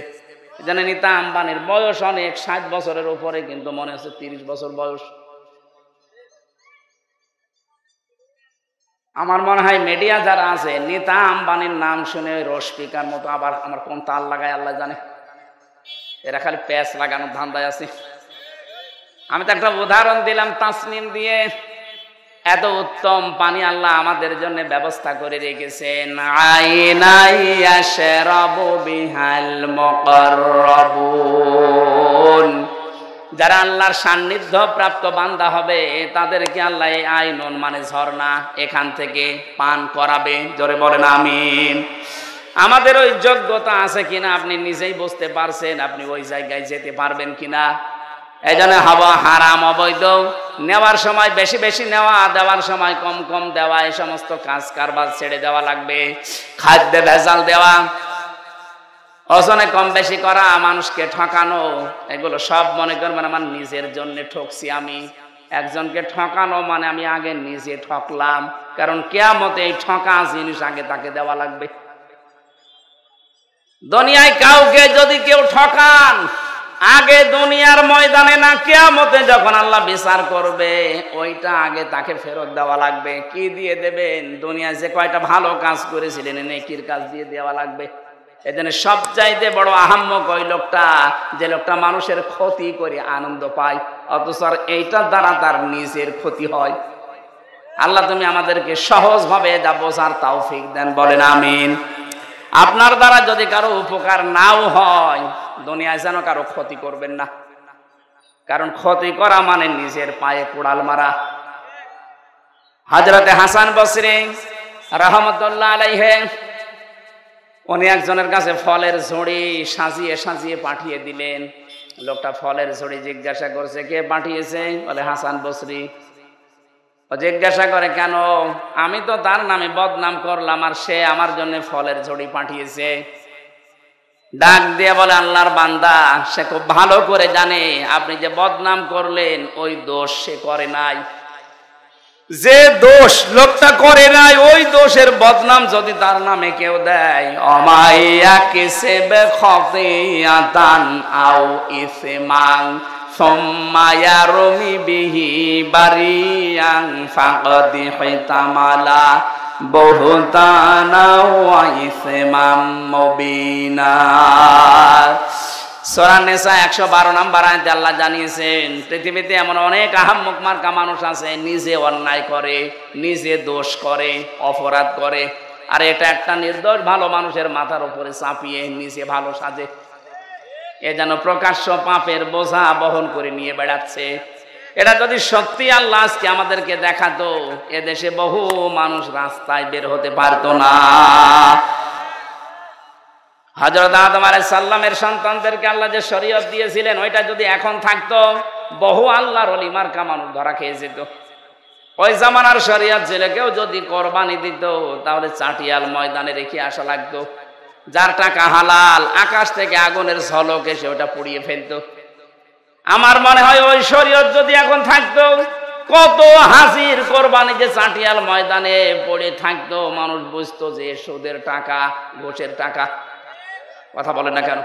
জানেন নীতা আম্বানির বয়স অনেক, 60 বছরের উপরে, কিন্তু মনে হচ্ছে 30 বছর বয়স। আমার মনে হয় মিডিয়া যারা আছে, নীতা আম্বানির নাম শুনে রসপিকার মতো আবার আমার কোন তাল লাগায় আল্লাহ জানে। এরা খালি প্যাচ লাগানোর ধান্দায় আছে। আমি তো একটা উদাহরণ দিলাম তাসনিম দিয়ে। এত উত্তম পানি আল্লাহ আমাদের জন্য ব্যবস্থা করে রেখেছেন। আইনাই ইয়াশরাবু বিহাল মুকাররাবুন, যারা আল্লাহর সান্নিধ্য প্রাপ্ত বান্দা হবে তাদেরকে আল্লাহ এই আইনুন মানে ঝর্ণা এখান থেকে পান করাবে। জোরে বলেন আমিন। আমাদের ওই যোগ্যতা আছে কিনা আপনি নিজেই বুঝতে পারছেন, আপনি ওই জায়গায় যেতে পারবেন কিনা। এই জন্য হাওয়া হারাম অবৈধ, নেওয়ার সময় বেশি বেশি নেওয়া, দেওয়ার সময় কম কম দেওয়া, এই সমস্ত কাজ কারবার ছেড়ে দেওয়া লাগবে। খাদ্যে ভেজাল দেওয়া, ওজনে কম বেশি করা, মানুষকে ঠকানো, এগুলো সব মনে করবেন আমার নিজের জন্য ঠকছি। আমি একজনকে ঠকানো মানে আমি আগে নিজে ঠকলাম, কারণ কিয়ামতে এই ঠকা জিনিস আগে তাকে দেওয়া লাগবে। দুনিয়ায় কাউকে যদি কেউ ঠকান, আগে দুনিয়ার ময়দানে না, কিয়ামতে যখন আল্লাহ বিচার করবে ওইটা আগে তাকে ফেরত দেওয়া লাগবে। কি দিয়ে দেবেন? দুনিয়ায় যে কয়টা ভালো কাজ করেছিলেন নেকির কাজ দিয়ে দেওয়া লাগবে। এজন্য সবচাইতে বড় আহাম্মক ওই লোকটা, যে লোকটা মানুষের ক্ষতি করে আনন্দ পায়, অথচ এইটার দ্বারা তার নিজের ক্ষতি হয়। আল্লাহ তুমি আমাদেরকে সহজভাবে যা বোঝার তৌফিক দেন, বলেন আমিন। আপনার দ্বারা যদি কারো উপকার নাও হয়, দুনিয়ায় যেন কারো ক্ষতি করবেন না, কারণ ক্ষতি করা মানে নিজের পায়ে কুড়াল মারা। হযরতে হাসান বসরি রাহমাতুল্লাহ আলাইহি, উনি একজনের কাছে ফলের ঝুড়ি সাজিয়ে সাজিয়ে পাঠিয়ে দিলেন। লোকটা ফলের ঝুড়ি জিজ্ঞাসা করছে কে পাঠিয়েছে? বলে হাসান বসরি। জিজ্ঞাসা করে কেন? আমি তো তার নামে বদনাম করলাম আর সে আমার জন্য ফলের ঝুড়ি পাঠিয়েছে। ডাক দিয়ে বলে আল্লাহর বান্দা, সে খুব ভালো করে জানে আপনি যে বদনাম করলেন ওই দোষ সে করে নাই। যে দোষ লোকটা করে নাই, ওই দোষের বদনাম যদি তার নামে কেউ দেয়, অমাইয়া কিসবে খতিয়াতান আও ইসমান সুম্মা ইয়ারমি বিহি বারিয়ান ফাকাদ হিতামালা বুহতানা ওয়া ইসমাম মুবিনা। সূরা নিসা 112 নম্বর আয়াতে আল্লাহ জানিয়েছেন, পৃথিবীতে এমন অনেক আহাম্মক মার্কা মানুষ আছে, নিজে অন্যায় করে, নিজে দোষ করে, অপরাধ করে, আর এটা একটা নির্দোষ ভালো মানুষের মাথার উপরে চাপিয়ে নিজে ভালো সাজে। এ যেন প্রকাশ্য পাপের বোঝা বহন করে নিয়ে বেড়াচ্ছে। এটা যদি সত্যি আল্লাহ আজকে আমাদেরকে দেখাতো, এদেশে বহু মানুষ রাস্তায় বের হতে পারতো না। হযরত আদম আলাইহিস সালামের সন্তানদেরকে আল্লাহ যে শরীয়ত দিয়েছিলেন, ওইটা যদি এখন থাকতো, বহু আল্লাহর ওলি মার্কা মানুষ ধরা খেয়ে যেত। ওই জামানার শরীয়ত ছেলেকেও যদি কোরবানি দিত, তাহলে চাটিয়াল ময়দানে রেখে আসা লাগতো। যার টাকা হালাল, আকাশ থেকে আগুনের ঝলক এসে ওটা পুড়িয়ে ফেলতো। আমার মনে হয় ওই শরীয়ত যদি এখন থাকতো, কত হাজির কোরবানি যে চাটিয়াল ময়দানে পড়ে থাকতো, মানুষ বুঝতো যে সুদের টাকা, ঘোষের টাকা। কথা বলেন না কেন?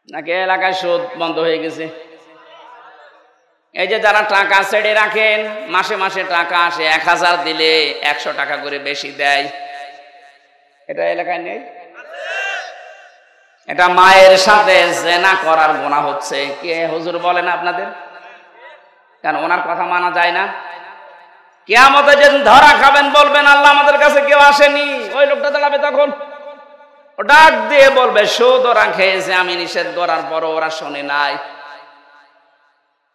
নাকি এলাকায় সুদ বন্ধ হয়ে গেছে? এই যে যারা টাকা ছেড়ে রাখেন, মাসে মাসে টাকা আসে, 1000 দিলে 100 টাকা করে বেশি দেয়, এটা এলাকায় নেই? এটা মায়ের সাথে জেনা করার গুনাহ হচ্ছে। কে হুজুর বলেন আপনাদের? কেন ওনার কথা মানা যায় না? কিয়ামতে যেদিন ধরা খাবেন, বলবেন আল্লাহ আমাদের কাছে কেউ আসেনি, ওই লোকটা দাঁড়াবে তখন, ও ডাক দিয়ে বলবে সুদ ওরা খেয়েছে, আমি নিষেধ করার পরও ওরা শোনে নাই।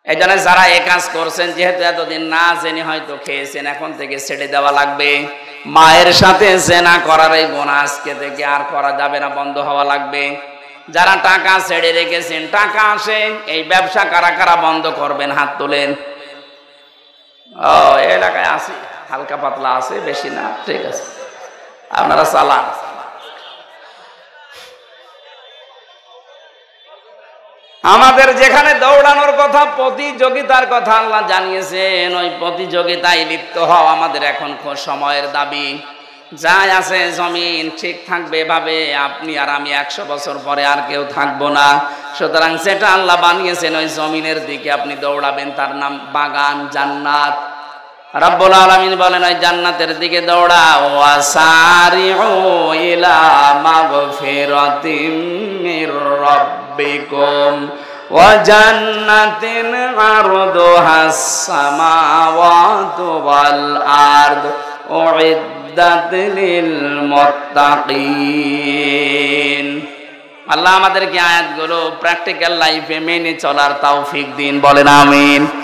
এই জন্য যারা এ কাজ করছেন, যেহেতু এতদিন না জেনে হয়তো খেয়েছেন, এখন থেকে ছেড়ে দেওয়া লাগবে। মায়ের সাথে জেনা করার এই গুনাহ আজকে থেকে আর করা যাবে না, বন্ধ হওয়া লাগবে। যারা টাকা ছেড়ে রেখেছেন, টাকা আসে, এই ব্যবসা কারা কারা বন্ধ করবেন? হাত তোলেন। ও এলাকায় আছে, হালকা পাতলা আছে, বেশি না, ঠিক আছে, আপনারা চালান। আমাদের যেখানে দৌড়ানোর কথা, প্রতিযোগিতার কথা আল্লাহ জানিয়েছেন, ওই প্রতিযোগিতায় লিপ্ত হওয়া আমাদের এখন সময়ের দাবি। যাই আছে জমিন ঠিক থাকবে এভাবে, আপনি আর আমি 100 বছর পরে আর কেউ থাকবো না। সুতরাং যেটা আল্লাহ বানিয়েছেন ওই জমিনের দিকে আপনি দৌড়াবেন, তার নাম বাগান, জান্নাত। রব্বুল আলামিন বলেন ওই জান্নাতের দিকে দৌড়াও। ওয়াসারিউ ইলা মাগফিরাতিম মির রাব্বিকুম وجنة عرضها السماوات والأرض أعدت للمتقين আল্লাহ আমাদেরকে আয়াতগুলো প্র্যাকটিক্যাল লাইফে মেনে চলার তৌফিক দিন, বলেন আমিন।